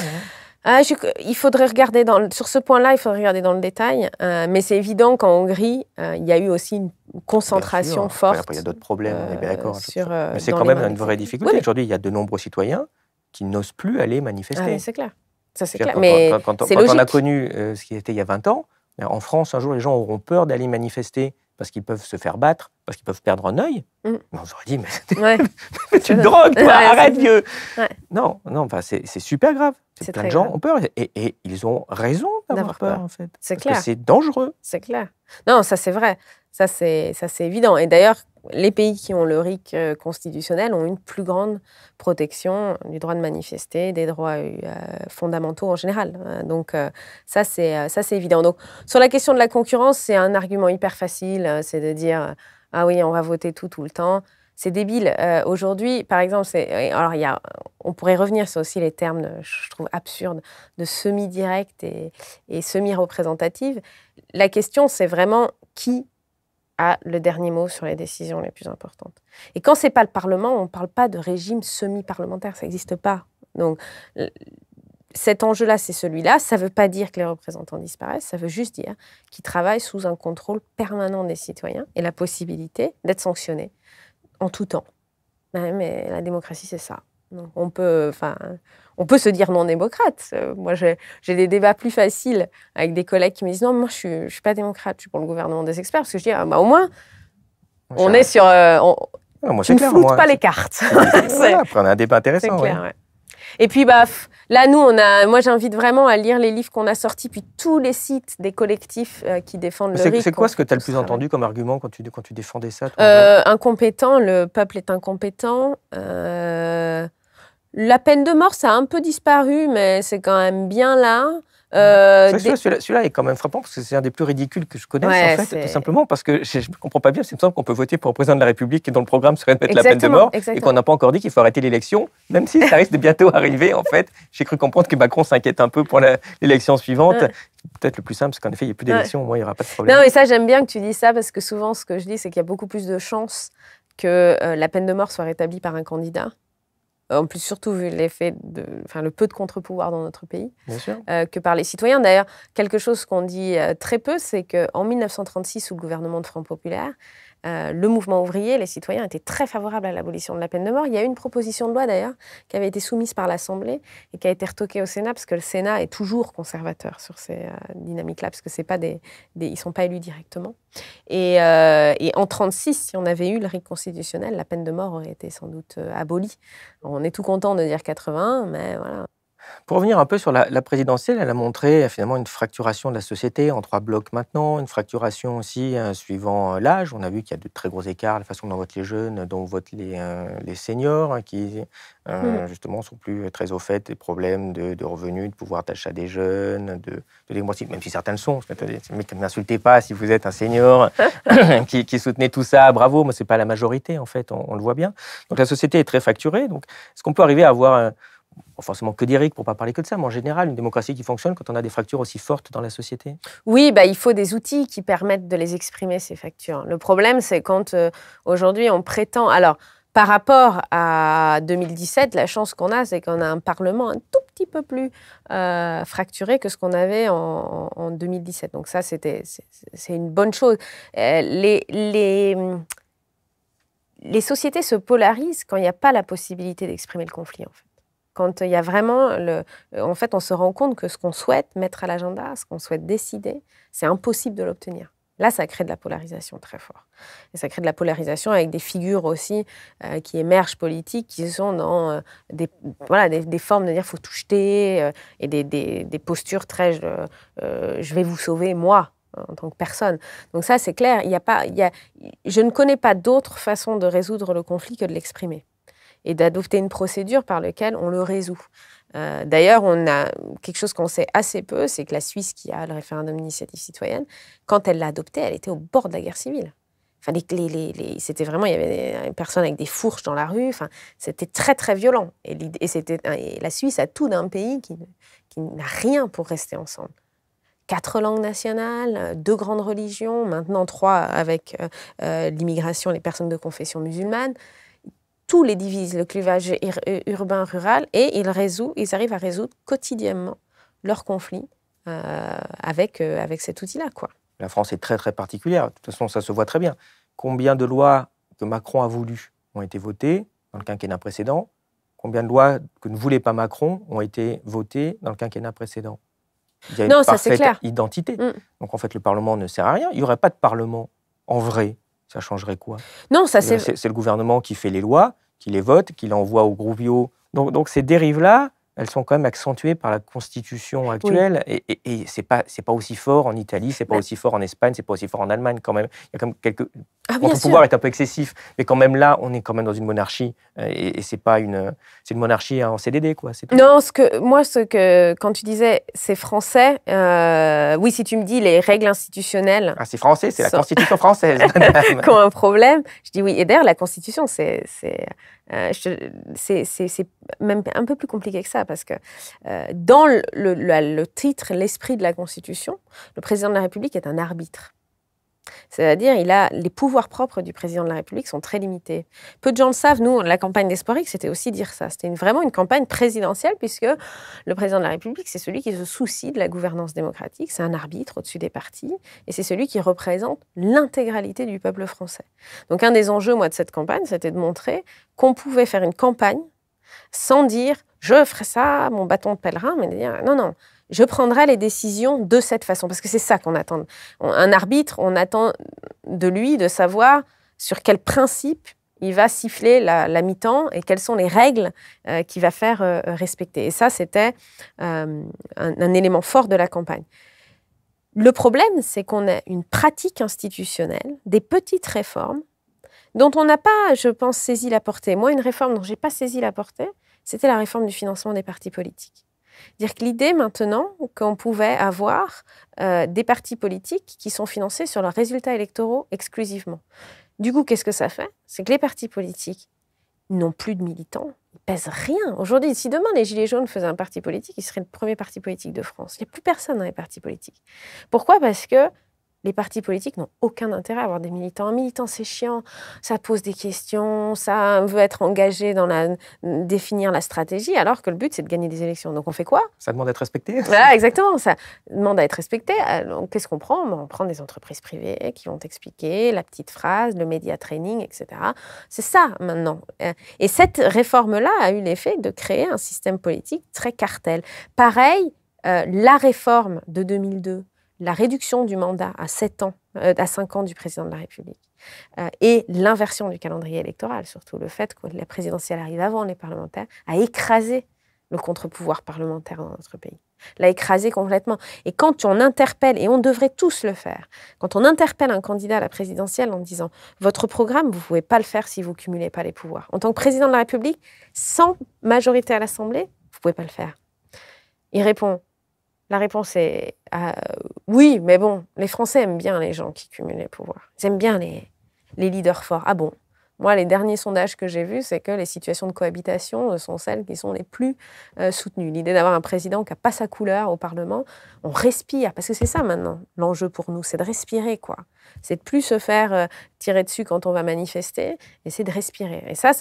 Il faudrait regarder sur ce point-là, il faudrait regarder dans le détail. Mais c'est évident qu'en Hongrie, il y a eu aussi une concentration forte. Après, il y a d'autres problèmes, on est bien d'accord. Mais c'est quand même une vraie difficulté. Oui. Aujourd'hui, il y a de nombreux citoyens qui n'osent plus aller manifester. Ah, c'est clair. Ça, c'est clair. Mais quand on a connu ce qui était il y a 20 ans, en France, un jour, les gens auront peur d'aller manifester parce qu'ils peuvent se faire battre, parce qu'ils peuvent perdre un œil. Mais on aurait dit, mais c'est une drogue, toi, arrête, vieux. Non, c'est super grave. Plein de gens ont peur. Et ils ont raison d'avoir peur, en fait. C'est clair. Parce que c'est dangereux. C'est clair. Non, ça, c'est vrai. Ça, c'est évident. Et d'ailleurs, les pays qui ont le RIC constitutionnel ont une plus grande protection du droit de manifester, des droits fondamentaux en général. Donc, ça, c'est évident. Donc, sur la question de la concurrence, c'est un argument hyper facile. C'est de dire, ah oui, on va voter tout le temps. C'est débile. Aujourd'hui, par exemple, alors on pourrait revenir sur aussi les termes, je trouve absurdes, de semi-direct et semi-représentative. La question, c'est vraiment qui a le dernier mot sur les décisions les plus importantes. Et quand ce n'est pas le Parlement, on ne parle pas de régime semi-parlementaire, ça n'existe pas. Donc, cet enjeu-là, c'est celui-là. Ça ne veut pas dire que les représentants disparaissent, ça veut juste dire qu'ils travaillent sous un contrôle permanent des citoyens et la possibilité d'être sanctionnés en tout temps. Mais la démocratie, c'est ça. Donc, on peut se dire non-démocrate. Moi, j'ai des débats plus faciles avec des collègues qui me disent « Non, moi, je ne suis pas démocrate, je suis pour le gouvernement des experts. » Parce que je dis au moins, on est sur... tu ne floutes pas les cartes. Voilà, après, on a un débat intéressant. C'est clair, ouais. Et puis, là, nous, moi, j'invite vraiment à lire les livres qu'on a sortis, puis tous les sites des collectifs qui défendent le RIC. C'est quoi ce que tu as le plus entendu comme argument quand tu défendais ça, incompétent, le peuple est incompétent. La peine de mort, ça a un peu disparu, mais c'est quand même bien là. Celui-là est quand même frappant parce que c'est un des plus ridicules que je connaisse, en fait, tout simplement parce que je ne comprends pas bien. Il me semble qu'on peut voter pour un président de la République et dont le programme serait de mettre la peine de mort et qu'on n'a pas encore dit qu'il faut arrêter l'élection, même si ça risque de bientôt arriver, en fait. J'ai cru comprendre que Macron s'inquiète un peu pour l'élection suivante. Peut-être le plus simple, c'est qu'en effet, il n'y ait plus d'élection, au moins il n'y aura pas de problème. Non, mais ça, j'aime bien que tu dises ça parce que souvent, ce que je dis, c'est qu'il y a beaucoup plus de chances que la peine de mort soit rétablie par un candidat. En plus, surtout vu le peu de contre-pouvoir dans notre pays, que par les citoyens. D'ailleurs, quelque chose qu'on dit très peu, c'est qu'en 1936, sous le gouvernement de Front Populaire, le mouvement ouvrier, les citoyens étaient très favorables à l'abolition de la peine de mort. Il y a eu une proposition de loi, d'ailleurs, qui avait été soumise par l'Assemblée et qui a été retoquée au Sénat, parce que le Sénat est toujours conservateur sur ces dynamiques-là, parce que ils ne sont pas élus directement. Et en 1936, si on avait eu le RIC constitutionnel, la peine de mort aurait été sans doute abolie. On est tout content de dire 81, mais voilà. Pour revenir un peu sur la présidentielle, elle a montré finalement une fracturation de la société en 3 blocs maintenant, une fracturation aussi suivant l'âge. On a vu qu'il y a de très gros écarts, la façon dont votent les jeunes, dont votent les seniors, qui justement sont plus très au fait des problèmes de revenus, de pouvoir d'achat des jeunes, de démocratie, même si certains le sont. N'insultez pas si vous êtes un senior qui soutenait tout ça, bravo, mais ce n'est pas la majorité en fait, on le voit bien. Donc la société est très fracturée. Donc est-ce qu'on peut arriver à avoir pas forcément que d'Éric pour ne pas parler que de ça, mais en général, une démocratie qui fonctionne quand on a des fractures aussi fortes dans la société? Oui, il faut des outils qui permettent de les exprimer, ces fractures. Le problème, c'est quand aujourd'hui on prétend... Alors, par rapport à 2017, la chance qu'on a, c'est qu'on a un Parlement un tout petit peu plus fracturé que ce qu'on avait en 2017. Donc ça, c'est une bonne chose. Les sociétés se polarisent quand il n'y a pas la possibilité d'exprimer le conflit, en fait. Quand il y a vraiment... En fait, on se rend compte que ce qu'on souhaite mettre à l'agenda, ce qu'on souhaite décider, c'est impossible de l'obtenir. Là, ça crée de la polarisation très fort. Et ça crée de la polarisation avec des figures aussi qui émergent politiques, qui sont dans des formes de dire qu'il faut tout jeter, et des postures très je vais vous sauver, moi, en tant que personne. Donc ça, c'est clair. Je ne connais pas d'autre façon de résoudre le conflit que de l'exprimer et d'adopter une procédure par laquelle on le résout. D'ailleurs, on a quelque chose qu'on sait assez peu, c'est que la Suisse, qui a le référendum d'initiative citoyenne, quand elle l'a adopté, elle était au bord de la guerre civile. Enfin, c'était vraiment, il y avait des personnes avec des fourches dans la rue. Enfin, c'était très très violent. Et la Suisse a tout d'un pays qui n'a rien pour rester ensemble. 4 langues nationales, 2 grandes religions, maintenant 3 avec l'immigration, les personnes de confession musulmane. Tous les divisent, le clivage urbain-rural, et ils arrivent à résoudre quotidiennement leurs conflits avec cet outil-là, quoi. La France est très très particulière. De toute façon, ça se voit très bien. Combien de lois que Macron a voulu ont été votées dans le quinquennat précédent? Combien de lois que ne voulait pas Macron ont été votées dans le quinquennat précédent? Il y a une parfaite identité. Donc en fait, le Parlement ne sert à rien. Il n'y aurait pas de Parlement en vrai. Ça changerait quoi? Non, c'est le gouvernement qui fait les lois, qui les vote, qui les envoie au groupe bio. Donc ces dérives-là, elles sont quand même accentuées par la Constitution actuelle. Oui. Et c'est pas aussi fort en Italie, c'est pas aussi fort en Espagne, c'est pas aussi fort en Allemagne quand même. Il y a quand même quelques... le pouvoir est un peu excessif, mais quand même là, on est quand même dans une monarchie. Et c'est pas c'est une monarchie en CDD, quoi. Non, quand tu disais c'est français, oui, si tu me dis les règles institutionnelles... Ah, c'est français, c'est la Constitution française. Qui ont un problème, je dis oui. Et d'ailleurs, la Constitution, c'est même un peu plus compliqué que ça, parce que dans le titre, l'esprit de la Constitution, le président de la République est un arbitre. C'est-à-dire, les pouvoirs propres du président de la République sont très limités. Peu de gens le savent. Nous, la campagne d'Espoiric, c'était aussi dire ça. C'était vraiment une campagne présidentielle, puisque le président de la République, c'est celui qui se soucie de la gouvernance démocratique. C'est un arbitre au-dessus des partis, et c'est celui qui représente l'intégralité du peuple français. Donc, un des enjeux, moi, de cette campagne, c'était de montrer qu'on pouvait faire une campagne sans dire « je ferai ça, mon bâton de pèlerin », mais de dire « non, non ». Je prendrai les décisions de cette façon, parce que c'est ça qu'on attend. Un arbitre, on attend de lui de savoir sur quel principe il va siffler la mi-temps et quelles sont les règles qu'il va faire respecter. Et ça, c'était un élément fort de la campagne. Le problème, c'est qu'on a une pratique institutionnelle, des petites réformes, dont on n'a pas, je pense, saisi la portée. Moi, une réforme dont je n'ai pas saisi la portée, c'était la réforme du financement des partis politiques. Dire que l'idée maintenant qu'on pouvait avoir des partis politiques qui sont financés sur leurs résultats électoraux exclusivement. Du coup, qu'est-ce que ça fait? C'est que les partis politiques n'ont plus de militants, ils pèsent rien. Aujourd'hui, si demain les Gilets jaunes faisaient un parti politique, ils seraient le premier parti politique de France. Il n'y a plus personne dans les partis politiques. Pourquoi? Parce que les partis politiques n'ont aucun intérêt à avoir des militants. Un militant, c'est chiant, ça pose des questions, ça veut être engagé dans définir la stratégie, alors que le but, c'est de gagner des élections. Donc, on fait quoi? Ça demande à être respecté. Voilà, exactement, ça demande à être respecté. Donc, qu'est-ce qu'on prend? On prend des entreprises privées qui vont t'expliquer la petite phrase, le média training, etc. C'est ça, maintenant. Et cette réforme-là a eu l'effet de créer un système politique très cartel. Pareil, la réforme de 2002, la réduction du mandat à 5 ans du président de la République et l'inversion du calendrier électoral, surtout le fait que la présidentielle arrive avant les parlementaires, a écrasé le contre-pouvoir parlementaire dans notre pays. L'a écrasé complètement. Et quand on interpelle, et on devrait tous le faire, quand on interpelle un candidat à la présidentielle en disant « Votre programme, vous ne pouvez pas le faire si vous ne cumulez pas les pouvoirs. En tant que président de la République, sans majorité à l'Assemblée, vous ne pouvez pas le faire. » Il répond... La réponse est oui, mais bon, les Français aiment bien les gens qui cumulent les pouvoirs. Ils aiment bien les leaders forts. Ah bon? Moi, les derniers sondages que j'ai vus, c'est que les situations de cohabitation sont celles qui sont les plus soutenues. L'idée d'avoir un président qui n'a pas sa couleur au Parlement, on respire, parce que c'est ça maintenant, l'enjeu pour nous, c'est de respirer, quoi. C'est de plus se faire tirer dessus quand on va manifester, et c'est de respirer. Et ça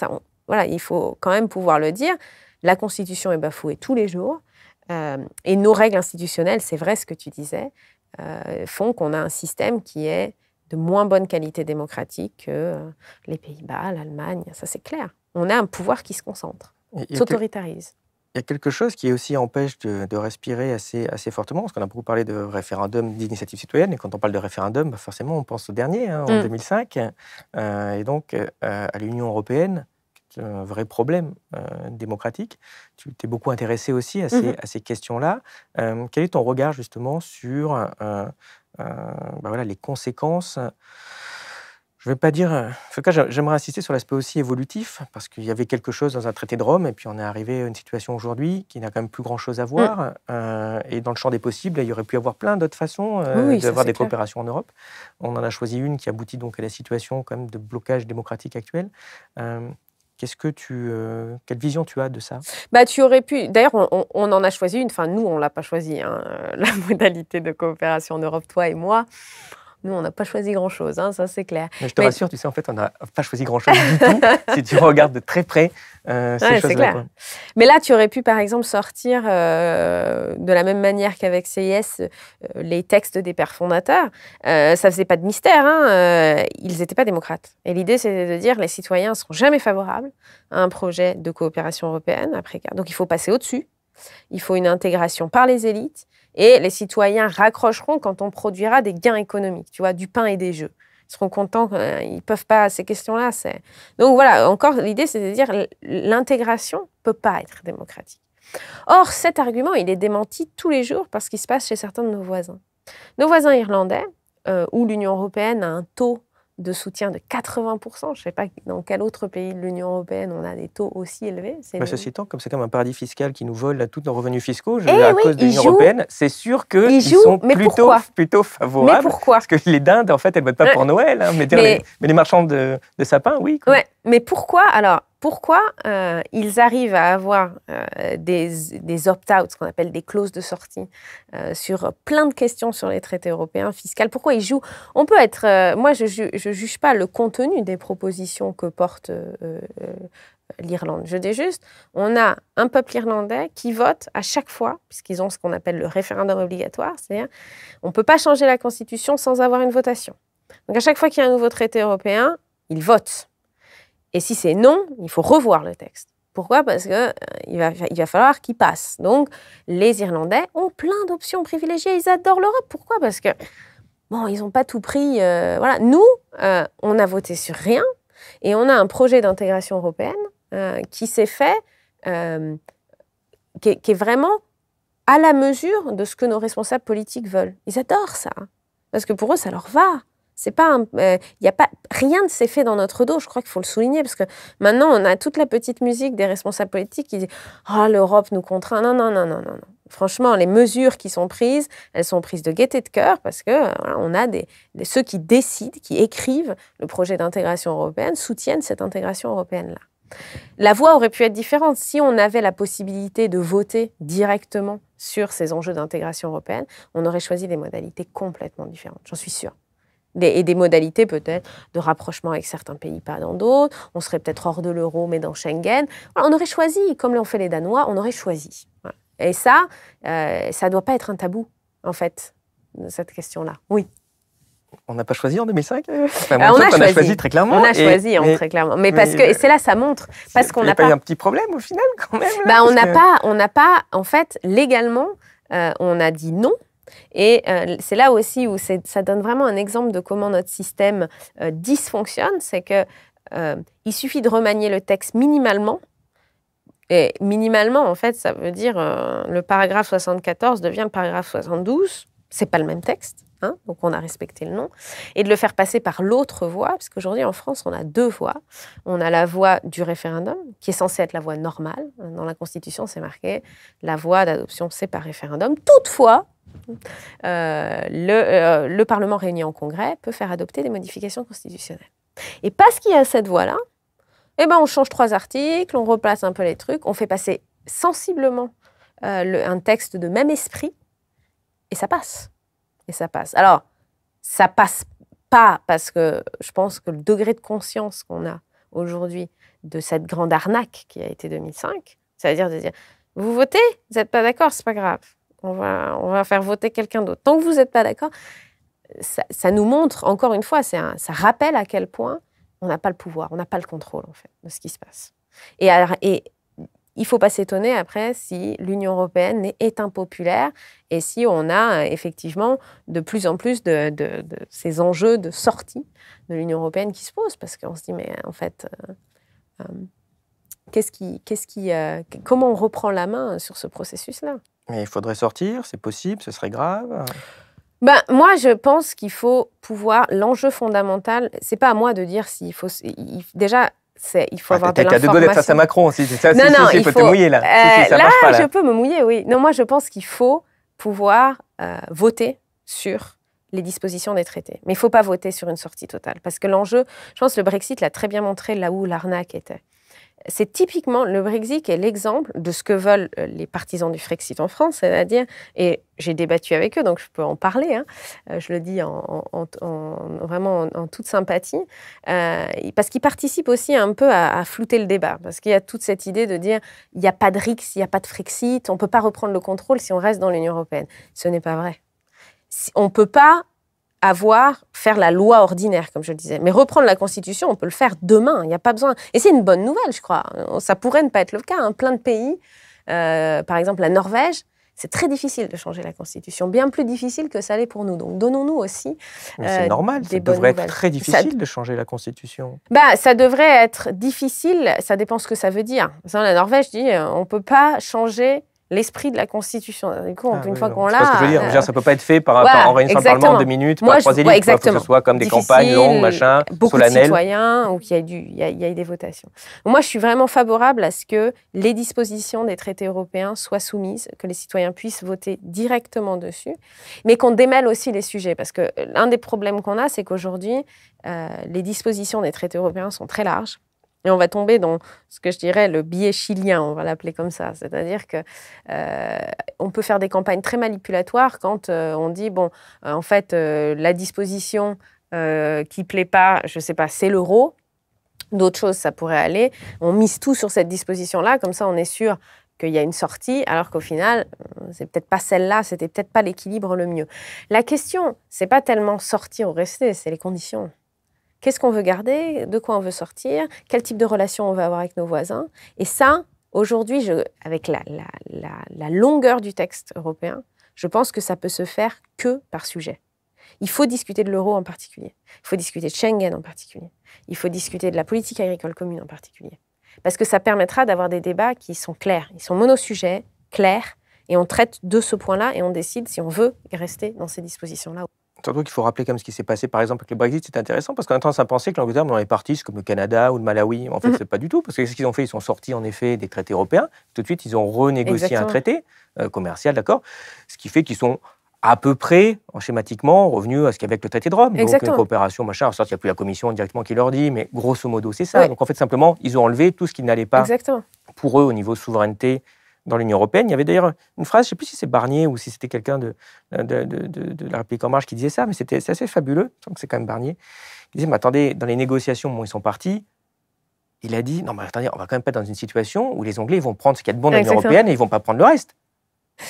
voilà, il faut quand même pouvoir le dire. La Constitution est bafouée tous les jours, et nos règles institutionnelles, c'est vrai ce que tu disais, font qu'on a un système qui est de moins bonne qualité démocratique que les Pays-Bas, l'Allemagne, ça c'est clair. On a un pouvoir qui se concentre, s'autoritarise. Il y a quelque chose qui aussi empêche de respirer assez fortement, parce qu'on a beaucoup parlé de référendum d'initiative citoyenne, et quand on parle de référendum, forcément on pense au dernier, en 2005, et donc à l'Union européenne, c'est un vrai problème démocratique. Tu t'es beaucoup intéressé aussi à ces questions-là. Quel est ton regard justement sur voilà, les conséquences? Je ne vais pas dire... En tout cas, j'aimerais insister sur l'aspect aussi évolutif, parce qu'il y avait quelque chose dans un traité de Rome, et puis on est arrivé à une situation aujourd'hui qui n'a quand même plus grand-chose à voir. Et dans le champ des possibles, il y aurait pu y avoir plein d'autres façons d'avoir des coopérations en Europe. On en a choisi une qui aboutit donc à la situation quand même de blocage démocratique actuel. Quelle vision tu as de ça? Tu aurais pu... D'ailleurs, on en a choisi une. Enfin, nous, on ne l'a pas choisi, la modalité de coopération en Europe, toi et moi. Nous, on n'a pas choisi grand-chose, ça c'est clair. Mais je te rassure, tu sais, en fait, on n'a pas choisi grand-chose du tout, si tu regardes de très près ces choses-là. Mais là, tu aurais pu, par exemple, sortir de la même manière qu'avec CIS les textes des pères fondateurs. Ça ne faisait pas de mystère, ils n'étaient pas démocrates. Et l'idée, c'était de dire les citoyens ne seront jamais favorables à un projet de coopération européenne après. Donc, il faut passer au-dessus. Il faut une intégration par les élites. Et les citoyens raccrocheront quand on produira des gains économiques, tu vois, du pain et des jeux. Ils seront contents, ils ne peuvent pas, ces questions-là. Donc voilà, encore, l'idée, c'est de dire l'intégration ne peut pas être démocratique. Or, cet argument, il est démenti tous les jours par ce qui se passe chez certains de nos voisins. Nos voisins irlandais, où l'Union européenne a un taux de soutien de 80%. Je ne sais pas dans quel autre pays de l'Union européenne on a des taux aussi élevés. Ceci étant, comme c'est comme un paradis fiscal qui nous vole tous nos revenus fiscaux à cause de l'Union européenne, c'est sûr qu'ils sont plutôt favorables. Mais pourquoi? Parce que les dindes, en fait, elles ne votent pas pour Noël. Mais les marchands de sapins, oui. Ouais, mais pourquoi alors? Pourquoi ils arrivent à avoir des opt-out, ce qu'on appelle des clauses de sortie, sur plein de questions sur les traités européens fiscaux? Pourquoi ils jouent? On peut être... moi, je ne juge pas le contenu des propositions que porte l'Irlande. Je dis juste, on a un peuple irlandais qui vote à chaque fois, puisqu'ils ont ce qu'on appelle le référendum obligatoire, c'est-à-dire on ne peut pas changer la Constitution sans avoir une votation. Donc à chaque fois qu'il y a un nouveau traité européen, ils votent. Et si c'est non, il faut revoir le texte. Pourquoi? Parce qu'il va falloir qu'il passe. Donc, les Irlandais ont plein d'options privilégiées. Ils adorent l'Europe. Pourquoi? Parce que, ils n'ont pas tout pris. Voilà. Nous, on a voté sur rien. Et on a un projet d'intégration européenne qui s'est fait, qui est vraiment à la mesure de ce que nos responsables politiques veulent. Ils adorent ça. Parce que pour eux, ça leur va. C'est pas, y a pas, rien ne s'est fait dans notre dos, je crois qu'il faut le souligner, parce que maintenant, on a toute la petite musique des responsables politiques qui disent « Ah, l'Europe nous contraint ». Non. Franchement, les mesures qui sont prises, elles sont prises de gaieté de cœur, parce que on a ceux qui décident, qui écrivent le projet d'intégration européenne, soutiennent cette intégration européenne-là. La voie aurait pu être différente. Si on avait la possibilité de voter directement sur ces enjeux d'intégration européenne, on aurait choisi des modalités complètement différentes, j'en suis sûre. Et des modalités peut-être de rapprochement avec certains pays, pas dans d'autres. On serait peut-être hors de l'euro, mais dans Schengen. Voilà, on aurait choisi, comme l'ont fait les Danois, on aurait choisi. Voilà. Et ça ne doit pas être un tabou, en fait, cette question-là. Oui. On n'a pas choisi en 2005 on a choisi très clairement. On a choisi très clairement. Mais parce que, et c'est là, ça montre. Parce qu'on n'a pas eu un petit problème au final, quand même. Là, on n'a pas, en fait, légalement, on a dit non. Et c'est là aussi où ça donne vraiment un exemple de comment notre système dysfonctionne, c'est qu'il suffit de remanier le texte minimalement. Et minimalement, en fait, ça veut dire le paragraphe 74 devient le paragraphe 72. C'est pas le même texte, donc on a respecté le nom. Et de le faire passer par l'autre voie, parce qu'aujourd'hui en France, on a deux voies. On a la voie du référendum, qui est censée être la voie normale. Dans la Constitution, c'est marqué la voie d'adoption, c'est par référendum. Toutefois, le Parlement réuni en congrès peut faire adopter des modifications constitutionnelles. Et parce qu'il y a cette voie-là, eh ben, on change 3 articles, on replace un peu les trucs, on fait passer sensiblement un texte de même esprit, et ça passe. Et ça passe. Alors, ça passe pas parce que je pense que le degré de conscience qu'on a aujourd'hui de cette grande arnaque qui a été 2005, c'est-à-dire de dire, vous votez, vous n'êtes pas d'accord, c'est pas grave. On va faire voter quelqu'un d'autre. Tant que vous n'êtes pas d'accord, ça nous montre, encore une fois, ça rappelle à quel point on n'a pas le pouvoir, on n'a pas le contrôle, en fait, de ce qui se passe. Et il ne faut pas s'étonner, après, si l'Union européenne est impopulaire et si on a, effectivement, de plus en plus de ces enjeux de sortie de l'Union européenne qui se posent. Parce qu'on se dit, mais en fait, comment on reprend la main sur ce processus-là? Mais il faudrait sortir, c'est possible, ce serait grave. Ben, moi, je pense qu'il faut pouvoir... L'enjeu fondamental, c'est pas à moi de dire s'il faut... Déjà, il faut avoir de l'information. T'as 2 d'être face à Macron, si c'est ça. Non, il faut te mouiller, là. Ça marche pas, là. Je peux me mouiller, oui. Non, moi, je pense qu'il faut pouvoir voter sur les dispositions des traités. Mais il ne faut pas voter sur une sortie totale. Parce que l'enjeu, je pense que le Brexit l'a très bien montré là où l'arnaque était. C'est typiquement, le Brexit est l'exemple de ce que veulent les partisans du Frexit en France, c'est-à-dire, et j'ai débattu avec eux, donc je peux en parler, hein, je le dis vraiment en toute sympathie, parce qu'ils participent aussi un peu à flouter le débat, parce qu'il y a toute cette idée de dire, il n'y a pas de RICS, il n'y a pas de Frexit, on ne peut pas reprendre le contrôle si on reste dans l'Union européenne. Ce n'est pas vrai. On ne peut pas faire la loi ordinaire, comme je le disais. Mais reprendre la Constitution, on peut le faire demain, il n'y a pas besoin. Et c'est une bonne nouvelle, je crois. Ça pourrait ne pas être le cas. Hein. Plein de pays, par exemple la Norvège, c'est très difficile de changer la Constitution, bien plus difficile que ça l'est pour nous. Donc donnons-nous aussi Mais c'est normal, ça devrait être très difficile de changer la Constitution. Ça devrait être difficile, ça dépend ce que ça veut dire. La Norvège dit on ne peut pas changer l'esprit de la Constitution. Du coup, une fois qu'on l'a... C'est pas ce que je veux dire. Ça ne peut pas être fait en réunissant le Parlement en 2 minutes, par 3 élites. Il faut que ce soit comme des campagnes longues, machin, beaucoup solennelles. De citoyens, ou qu'il y ait des votations. Moi, je suis vraiment favorable à ce que les dispositions des traités européens soient soumises, que les citoyens puissent voter directement dessus, mais qu'on démêle aussi les sujets. Parce que l'un des problèmes qu'on a, c'est qu'aujourd'hui, les dispositions des traités européens sont très larges. Et on va tomber dans ce que je dirais le biais chilien, on va l'appeler comme ça. C'est-à-dire qu'on peut faire des campagnes très manipulatoires quand on dit, en fait, la disposition qui ne plaît pas, je ne sais pas, c'est l'euro. D'autres choses, ça pourrait aller. On mise tout sur cette disposition-là, comme ça on est sûr qu'il y a une sortie, alors qu'au final, c'est peut-être pas celle-là, c'était peut-être pas l'équilibre le mieux. La question, c'est pas tellement sortir ou rester, c'est les conditions. Qu'est-ce qu'on veut garder? De quoi on veut sortir? Quel type de relation on veut avoir avec nos voisins? Et ça, aujourd'hui, avec la longueur du texte européen, je pense que ça peut se faire que par sujet. Il faut discuter de l'euro en particulier. Il faut discuter de Schengen en particulier. Il faut discuter de la politique agricole commune en particulier. Parce que ça permettra d'avoir des débats qui sont clairs. Ils sont monosujets, clairs, et on traite de ce point-là et on décide si on veut rester dans ces dispositions-là. Surtout qu'il faut rappeler comme ce qui s'est passé par exemple avec le Brexit, c'est intéressant parce qu'on a tendance à penser que l'Angleterre dans les parties, c'est comme le Canada ou le Malawi. En fait, c'est pas du tout, parce que ce qu'ils ont fait, ils sont sortis en effet des traités européens. Tout de suite, ils ont renégocié un traité commercial, d'accord. Ce qui fait qu'ils sont à peu près, schématiquement, revenus à ce qu'il y avait avec le traité de Rome. Donc, une coopération, machin. Alors, certes, il n'y a plus la commission directement qui leur dit, mais grosso modo, c'est ça. Oui. Donc, en fait, simplement, ils ont enlevé tout ce qui n'allait pas pour eux au niveau souveraineté dans l'Union européenne. Il y avait d'ailleurs une phrase, je ne sais plus si c'est Barnier ou si c'était quelqu'un de la République En Marche qui disait ça, mais c'est assez fabuleux, je pense que c'est quand même Barnier. Il disait, mais attendez, dans les négociations, ils sont partis, il a dit, non mais attendez, on va quand même pas être dans une situation où les Anglais ils vont prendre ce qu'il y a de bon dans l'Union européenne et ils ne vont pas prendre le reste.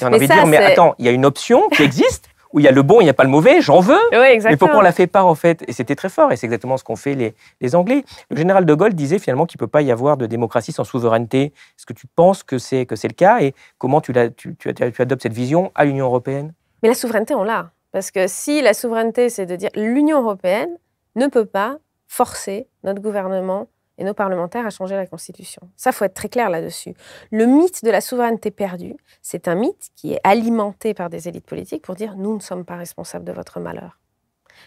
Et on a envie de dire, mais attends, il y a une option qui existe, où il y a le bon, il n'y a pas le mauvais, j'en veux, mais pourquoi on ne la fait pas en fait? Et c'était très fort, et c'est exactement ce qu'ont fait les Anglais. Le général de Gaulle disait finalement qu'il ne peut pas y avoir de démocratie sans souveraineté. Est-ce que tu penses que c'est le cas, et comment tu adoptes cette vision à l'Union européenne? Mais la souveraineté, on l'a. Parce que si la souveraineté, c'est de dire l'Union européenne ne peut pas forcer notre gouvernement et nos parlementaires à changer la Constitution. Ça, il faut être très clair là-dessus. Le mythe de la souveraineté perdue, c'est un mythe qui est alimenté par des élites politiques pour dire « nous ne sommes pas responsables de votre malheur ».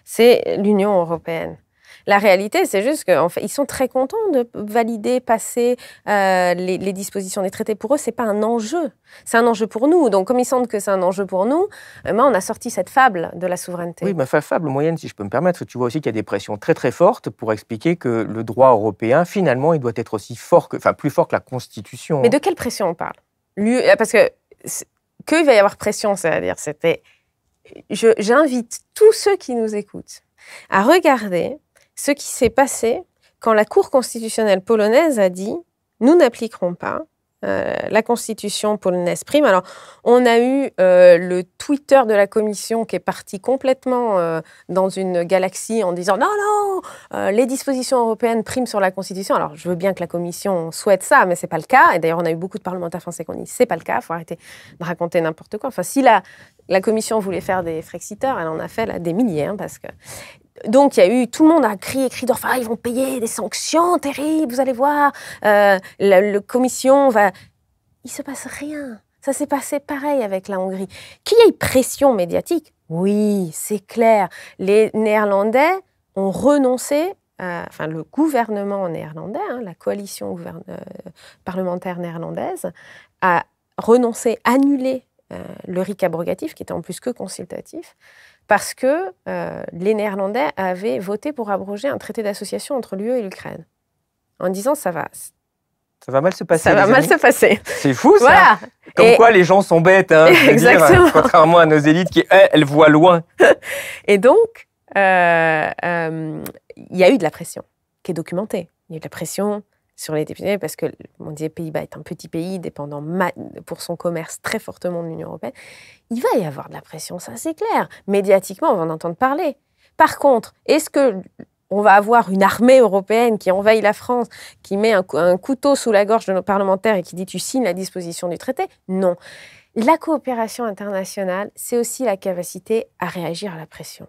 C'est l'Union européenne. La réalité, c'est juste qu'en fait, ils sont très contents de valider, passer les dispositions des traités. Pour eux, c'est pas un enjeu. C'est un enjeu pour nous. Donc, comme ils sentent que c'est un enjeu pour nous, on a sorti cette fable de la souveraineté. Oui, ma fable moyenne, si je peux me permettre, tu vois aussi qu'il y a des pressions très très fortes pour expliquer que le droit européen, finalement, il doit être aussi fort plus fort que la Constitution. Mais de quelle pression on parle? Parce que qu'il va y avoir pression, c'est-à-dire, j'invite tous ceux qui nous écoutent à regarder ce qui s'est passé quand la Cour constitutionnelle polonaise a dit « nous n'appliquerons pas la constitution polonaise prime ». Alors, on a eu le Twitter de la Commission qui est parti complètement dans une galaxie en disant « non, non, les dispositions européennes priment sur la Constitution ». Alors, je veux bien que la Commission souhaite ça, mais ce n'est pas le cas. Et d'ailleurs, on a eu beaucoup de parlementaires français qui ont dit « c'est pas le cas, il faut arrêter de raconter n'importe quoi ». Enfin, si la Commission voulait faire des frexiteurs, elle en a fait là, des milliers, parce que... Donc, il y a eu, tout le monde a crié d'orfin, ils vont payer des sanctions terribles, vous allez voir, la commission va... Il se passe rien. Ça s'est passé pareil avec la Hongrie. Qu'il y ait pression médiatique, oui, c'est clair. Les Néerlandais ont renoncé, enfin le gouvernement néerlandais, la coalition parlementaire néerlandaise, a renoncé, annulé le RIC abrogatif, qui était en plus que consultatif, parce que les Néerlandais avaient voté pour abroger un traité d'association entre l'UE et l'Ukraine, en disant ça va mal se passer. Ça va mal se passer. C'est fou, ça. Voilà. Comme quoi, les gens sont bêtes, Exactement. Dire, contrairement à nos élites qui, elles voient loin. Et donc, il y a eu de la pression, qui est documentée. Il y a eu de la pression sur les députés, parce que, on disait, Pays-Bas est un petit pays dépendant pour son commerce très fortement de l'Union européenne. Il va y avoir de la pression, ça c'est clair. Médiatiquement, on va en entendre parler. Par contre, est-ce qu'on va avoir une armée européenne qui envahit la France, qui met un couteau sous la gorge de nos parlementaires et qui dit « tu signes la disposition du traité » ? Non. La coopération internationale, c'est aussi la capacité à réagir à la pression.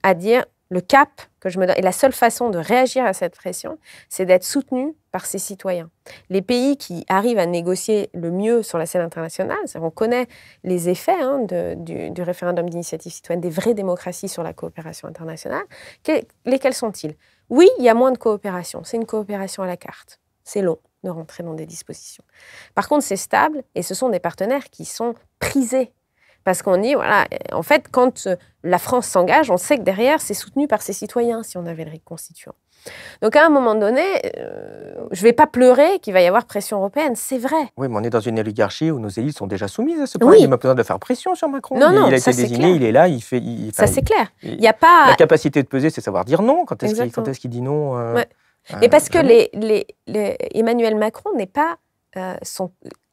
À dire le cap que je me donne. Et la seule façon de réagir à cette pression, c'est d'être soutenu par ses citoyens. Les pays qui arrivent à négocier le mieux sur la scène internationale, on connaît les effets du référendum d'initiative citoyenne, des vraies démocraties sur la coopération internationale. Lesquels sont-ils ? Oui, il y a moins de coopération. C'est une coopération à la carte. C'est long de rentrer dans des dispositions. Par contre, c'est stable et ce sont des partenaires qui sont prisés. Parce qu'on dit, voilà, en fait, quand la France s'engage, on sait que derrière, c'est soutenu par ses citoyens, si on avait le RIC constituant. Donc, à un moment donné, je ne vais pas pleurer qu'il va y avoir pression européenne, c'est vrai. Oui, mais on est dans une oligarchie où nos élites sont déjà soumises à ce point. Oui. Il n'y a pas besoin de faire pression sur Macron. Non, il a été désigné, il est là, il fait... ça, c'est clair. Il y a pas... La capacité de peser, c'est savoir dire non. Quand est-ce qu'il dit non ouais. Mais parce que Emmanuel Macron n'est pas...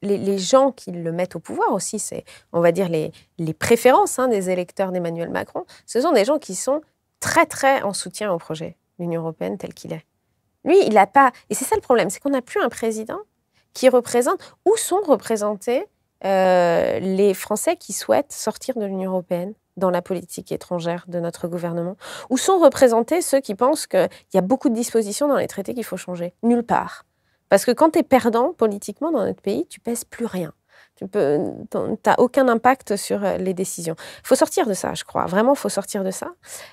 les gens qui le mettent au pouvoir aussi, c'est, on va dire, les préférences des électeurs d'Emmanuel Macron, ce sont des gens qui sont très, très en soutien au projet de l'Union européenne tel qu'il est. Lui, il n'a pas... Et c'est ça le problème, c'est qu'on n'a plus un président qui représente... Où sont représentés les Français qui souhaitent sortir de l'Union européenne dans la politique étrangère de notre gouvernement? Où sont représentés ceux qui pensent qu'il y a beaucoup de dispositions dans les traités qu'il faut changer? Nulle part. Parce que quand tu es perdant politiquement dans notre pays, tu pèses plus rien. Tu n'as aucun impact sur les décisions. Il faut sortir de ça, je crois. Vraiment, il faut sortir de ça.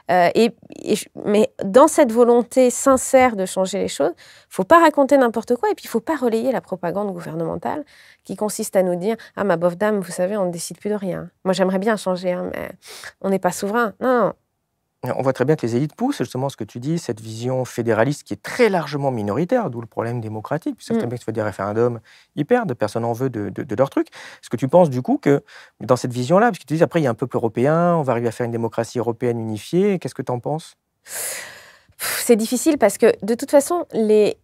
Mais dans cette volonté sincère de changer les choses, il ne faut pas raconter n'importe quoi et puis il ne faut pas relayer la propagande gouvernementale qui consiste à nous dire « Ah, ma bof dame, vous savez, on ne décide plus de rien. Moi, j'aimerais bien changer, mais on n'est pas souverain. » Non. On voit très bien que les élites poussent justement ce que tu dis, cette vision fédéraliste qui est très largement minoritaire, d'où le problème démocratique. Ils savent très bien que tu fais des référendums, ils perdent, personne n'en veut de leur truc. Est-ce que tu penses du coup que dans cette vision-là, parce que tu dis après il y a un peuple européen, on va arriver à faire une démocratie européenne unifiée, qu'est-ce que tu en penses ? C'est difficile parce que de toute façon, il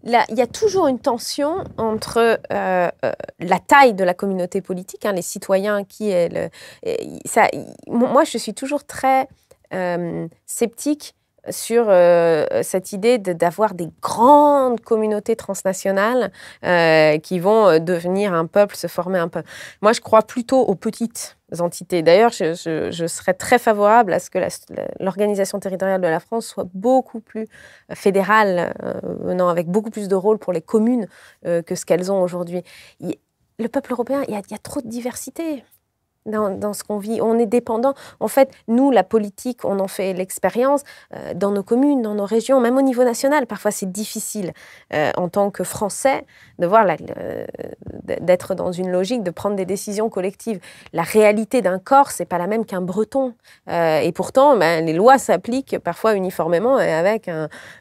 y a toujours une tension entre la taille de la communauté politique, les citoyens moi, je suis toujours très sceptique sur cette idée d'avoir des grandes communautés transnationales qui vont devenir un peuple, se former un peuple. Moi, je crois plutôt aux petites entités. D'ailleurs, je serais très favorable à ce que l'organisation territoriale de la France soit beaucoup plus fédérale, avec beaucoup plus de rôle pour les communes que ce qu'elles ont aujourd'hui. Le peuple européen, il y a trop de diversité. dans ce qu'on vit. On est dépendant. En fait, nous, la politique, on en fait l'expérience dans nos communes, dans nos régions, même au niveau national. Parfois, c'est difficile en tant que Français de voir d'être dans une logique de prendre des décisions collectives. La réalité d'un Corse, c'est pas la même qu'un Breton. Et pourtant, les lois s'appliquent parfois uniformément et avec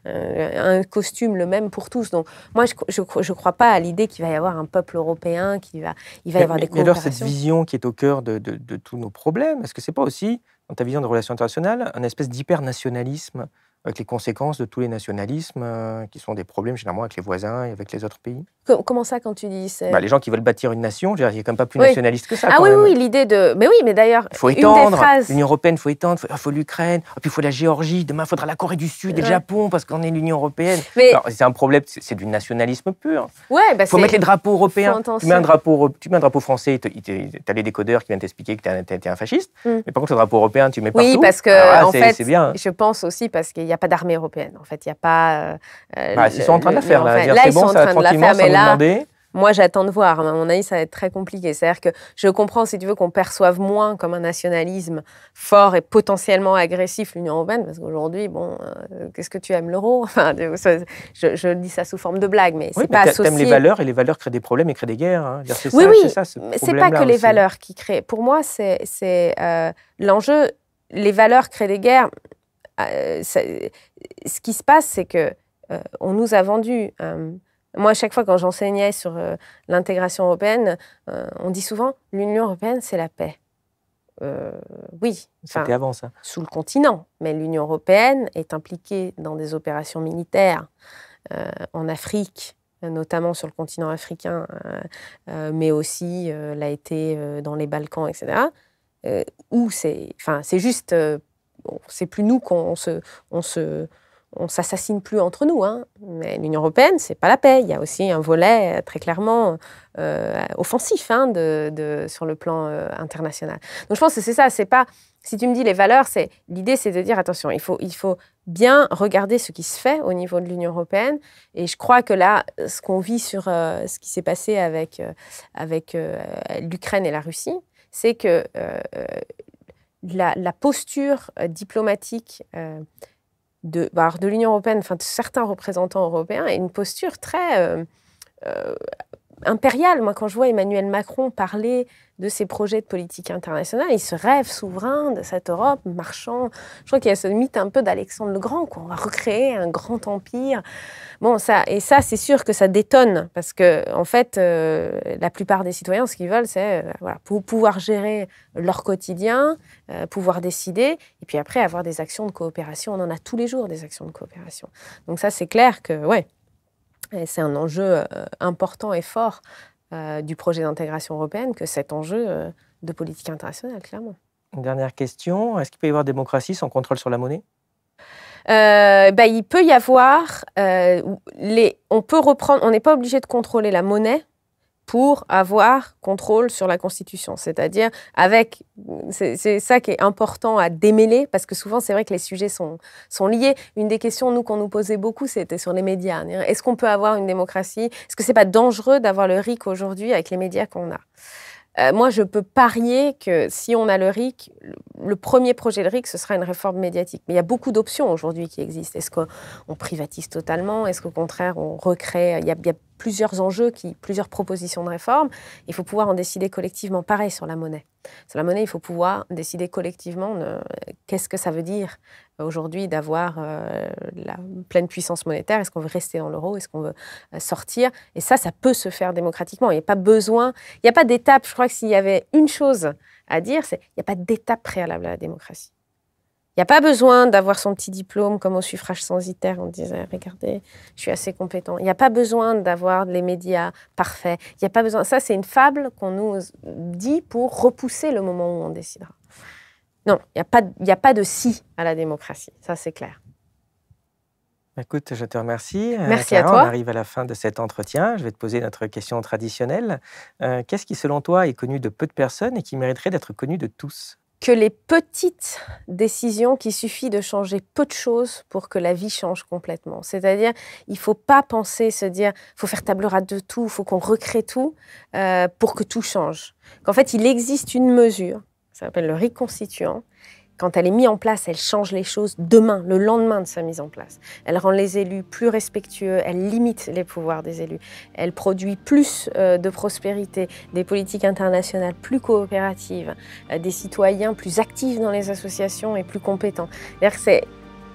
un costume le même pour tous. Donc, moi, je crois pas à l'idée qu'il va y avoir un peuple européen, il va y avoir des Mais alors, cette coopérations. vision qui est au cœur de tous nos problèmes, est-ce que c'est pas aussi, dans ta vision de relations internationales, un espèce d'hyper-nationalisme avec les conséquences de tous les nationalismes qui sont des problèmes généralement avec les voisins et avec les autres pays? Comment ça, quand tu dis Les gens qui veulent bâtir une nation, je veux dire, il n'y a quand même pas plus Oui. nationaliste que ça. Ah quand oui, même. oui, l'idée de... Mais oui, mais d'ailleurs, Il faut une des étendre, phrases... l'Union européenne, il faut étendre, il faut l'Ukraine, puis il faut la Géorgie, demain il faudra la Corée du Sud et le Ouais. Japon parce qu'on est l'Union européenne. Mais Alors, c'est un problème, c'est du nationalisme pur. ouais, Il faut mettre les drapeaux européens. faut Tu mets un intensifier. drapeau français, t'as les décodeurs qui viennent t'expliquer que t'es un fasciste. Mm. Mais par contre, le drapeau européen, tu le mets partout. Oui, parce que, Alors là, en fait, c'est bien. je pense aussi parce qu'il n'y a pas d'armée européenne. En fait, il n'y a pas... Ils sont en train de la faire, là. Là, C'est ils bon, sont en ça, train de la tranquillement, faire, sans mais nous là... demander. Moi, j'attends de voir. À mon avis, ça va être très compliqué. C'est-à-dire que je comprends, si tu veux, qu'on perçoive moins comme un nationalisme fort et potentiellement agressif l'Union européenne, parce qu'aujourd'hui, bon, qu'est-ce que tu aimes, l'euro? Enfin, je dis ça sous forme de blague, mais Oui, c'est pas associé. t'aimes les valeurs, et les valeurs créent des problèmes et créent des guerres. Hein. C'est Oui, ça, oui, c'est ça, ce mais c'est pas que problème-là les aussi. valeurs qui créent. Pour moi, c'est l'enjeu. Les valeurs créent des guerres. Ce qui se passe, c'est que on nous a vendu. Moi, à chaque fois, quand j'enseignais sur l'intégration européenne, on dit souvent l'Union européenne, c'est la paix. Oui, C'était avant ça. sous le continent. Mais l'Union européenne est impliquée dans des opérations militaires en Afrique, notamment sur le continent africain, mais aussi l'a été dans les Balkans, etc. Où c'est juste, c'est plus nous on s'assassine plus entre nous, hein. Mais l'Union européenne, c'est pas la paix. Il y a aussi un volet très clairement offensif sur le plan international. Donc je pense que c'est ça. C'est pas, si tu me dis les valeurs, l'idée, c'est de dire attention, il faut bien regarder ce qui se fait au niveau de l'Union européenne. Et je crois que là, ce qu'on vit sur ce qui s'est passé avec l'Ukraine et la Russie, c'est que la posture diplomatique de l'Union européenne, enfin de certains représentants européens, est une posture très impériale. Moi, quand je vois Emmanuel Macron parler de ses projets de politique internationale, il se rêve souverain de cette Europe marchand. Je crois qu'il y a ce mythe un peu d'Alexandre le Grand, qu'on va recréer un grand empire. Bon, ça, c'est sûr que ça détonne, parce que, en fait, la plupart des citoyens, ce qu'ils veulent, c'est pour pouvoir gérer leur quotidien, pouvoir décider, et puis après, avoir des actions de coopération. On en a tous les jours, des actions de coopération. Donc ça, c'est clair que, ouais, c'est un enjeu important et fort du projet d'intégration européenne que cet enjeu de politique internationale, clairement. Une dernière question. Est-ce qu'il peut y avoir démocratie sans contrôle sur la monnaie? Il peut y avoir... on peut reprendre... On n'est pas obligé de contrôler la monnaie pour avoir contrôle sur la Constitution. C'est-à-dire, c'est ça qui est important à démêler, parce que souvent, c'est vrai que les sujets sont liés. Une des questions, nous, qu'on nous posait beaucoup, c'était sur les médias. Est-ce qu'on peut avoir une démocratie? Est-ce que c'est pas dangereux d'avoir le RIC aujourd'hui avec les médias qu'on a? Moi, je peux parier que si on a le RIC, le premier projet de RIC, ce sera une réforme médiatique. Mais il y a beaucoup d'options aujourd'hui qui existent. Est-ce qu'on privatise totalement? Est-ce qu'au contraire, on recrée? Il y a plusieurs enjeux, plusieurs propositions de réforme. Il faut pouvoir en décider collectivement. Pareil sur la monnaie. Sur la monnaie, il faut pouvoir décider collectivement qu'est-ce que ça veut dire aujourd'hui d'avoir la pleine puissance monétaire. Est-ce qu'on veut rester dans l'euro? Est-ce qu'on veut sortir? Et ça peut se faire démocratiquement. Il n'y a pas besoin, il n'y a pas d'étape. Je crois que s'il y avait une chose à dire, c'est qu'il n'y a pas d'étape préalable à la démocratie. Il n'y a pas besoin d'avoir son petit diplôme comme au suffrage censitaire. On disait, regardez, je suis assez compétent. Il n'y a pas besoin d'avoir les médias parfaits. Il n'y a pas besoin. Ça, c'est une fable qu'on nous dit pour repousser le moment où on décidera. Non, il n'y a pas de si à la démocratie. Ça, c'est clair. Écoute, je te remercie. Merci Clara, à toi. On arrive à la fin de cet entretien. Je vais te poser notre question traditionnelle. Qu'est-ce qui, selon toi, est connu de peu de personnes et qui mériterait d'être connu de tous? que les petites décisions, qu'il suffit de changer peu de choses pour que la vie change complètement. C'est-à-dire, il ne faut pas penser, se dire, il faut faire table rase de tout, il faut qu'on recrée tout pour que tout change. Qu'en fait, il existe une mesure, ça s'appelle le reconstituant. Quand elle est mise en place, elle change les choses demain, le lendemain de sa mise en place. Elle rend les élus plus respectueux, elle limite les pouvoirs des élus, elle produit plus de prospérité, des politiques internationales plus coopératives, des citoyens plus actifs dans les associations et plus compétents. C'est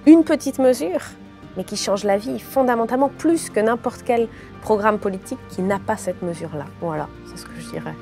une petite mesure, mais qui change la vie fondamentalement plus que n'importe quel programme politique qui n'a pas cette mesure-là. Voilà, c'est ce que je dirais.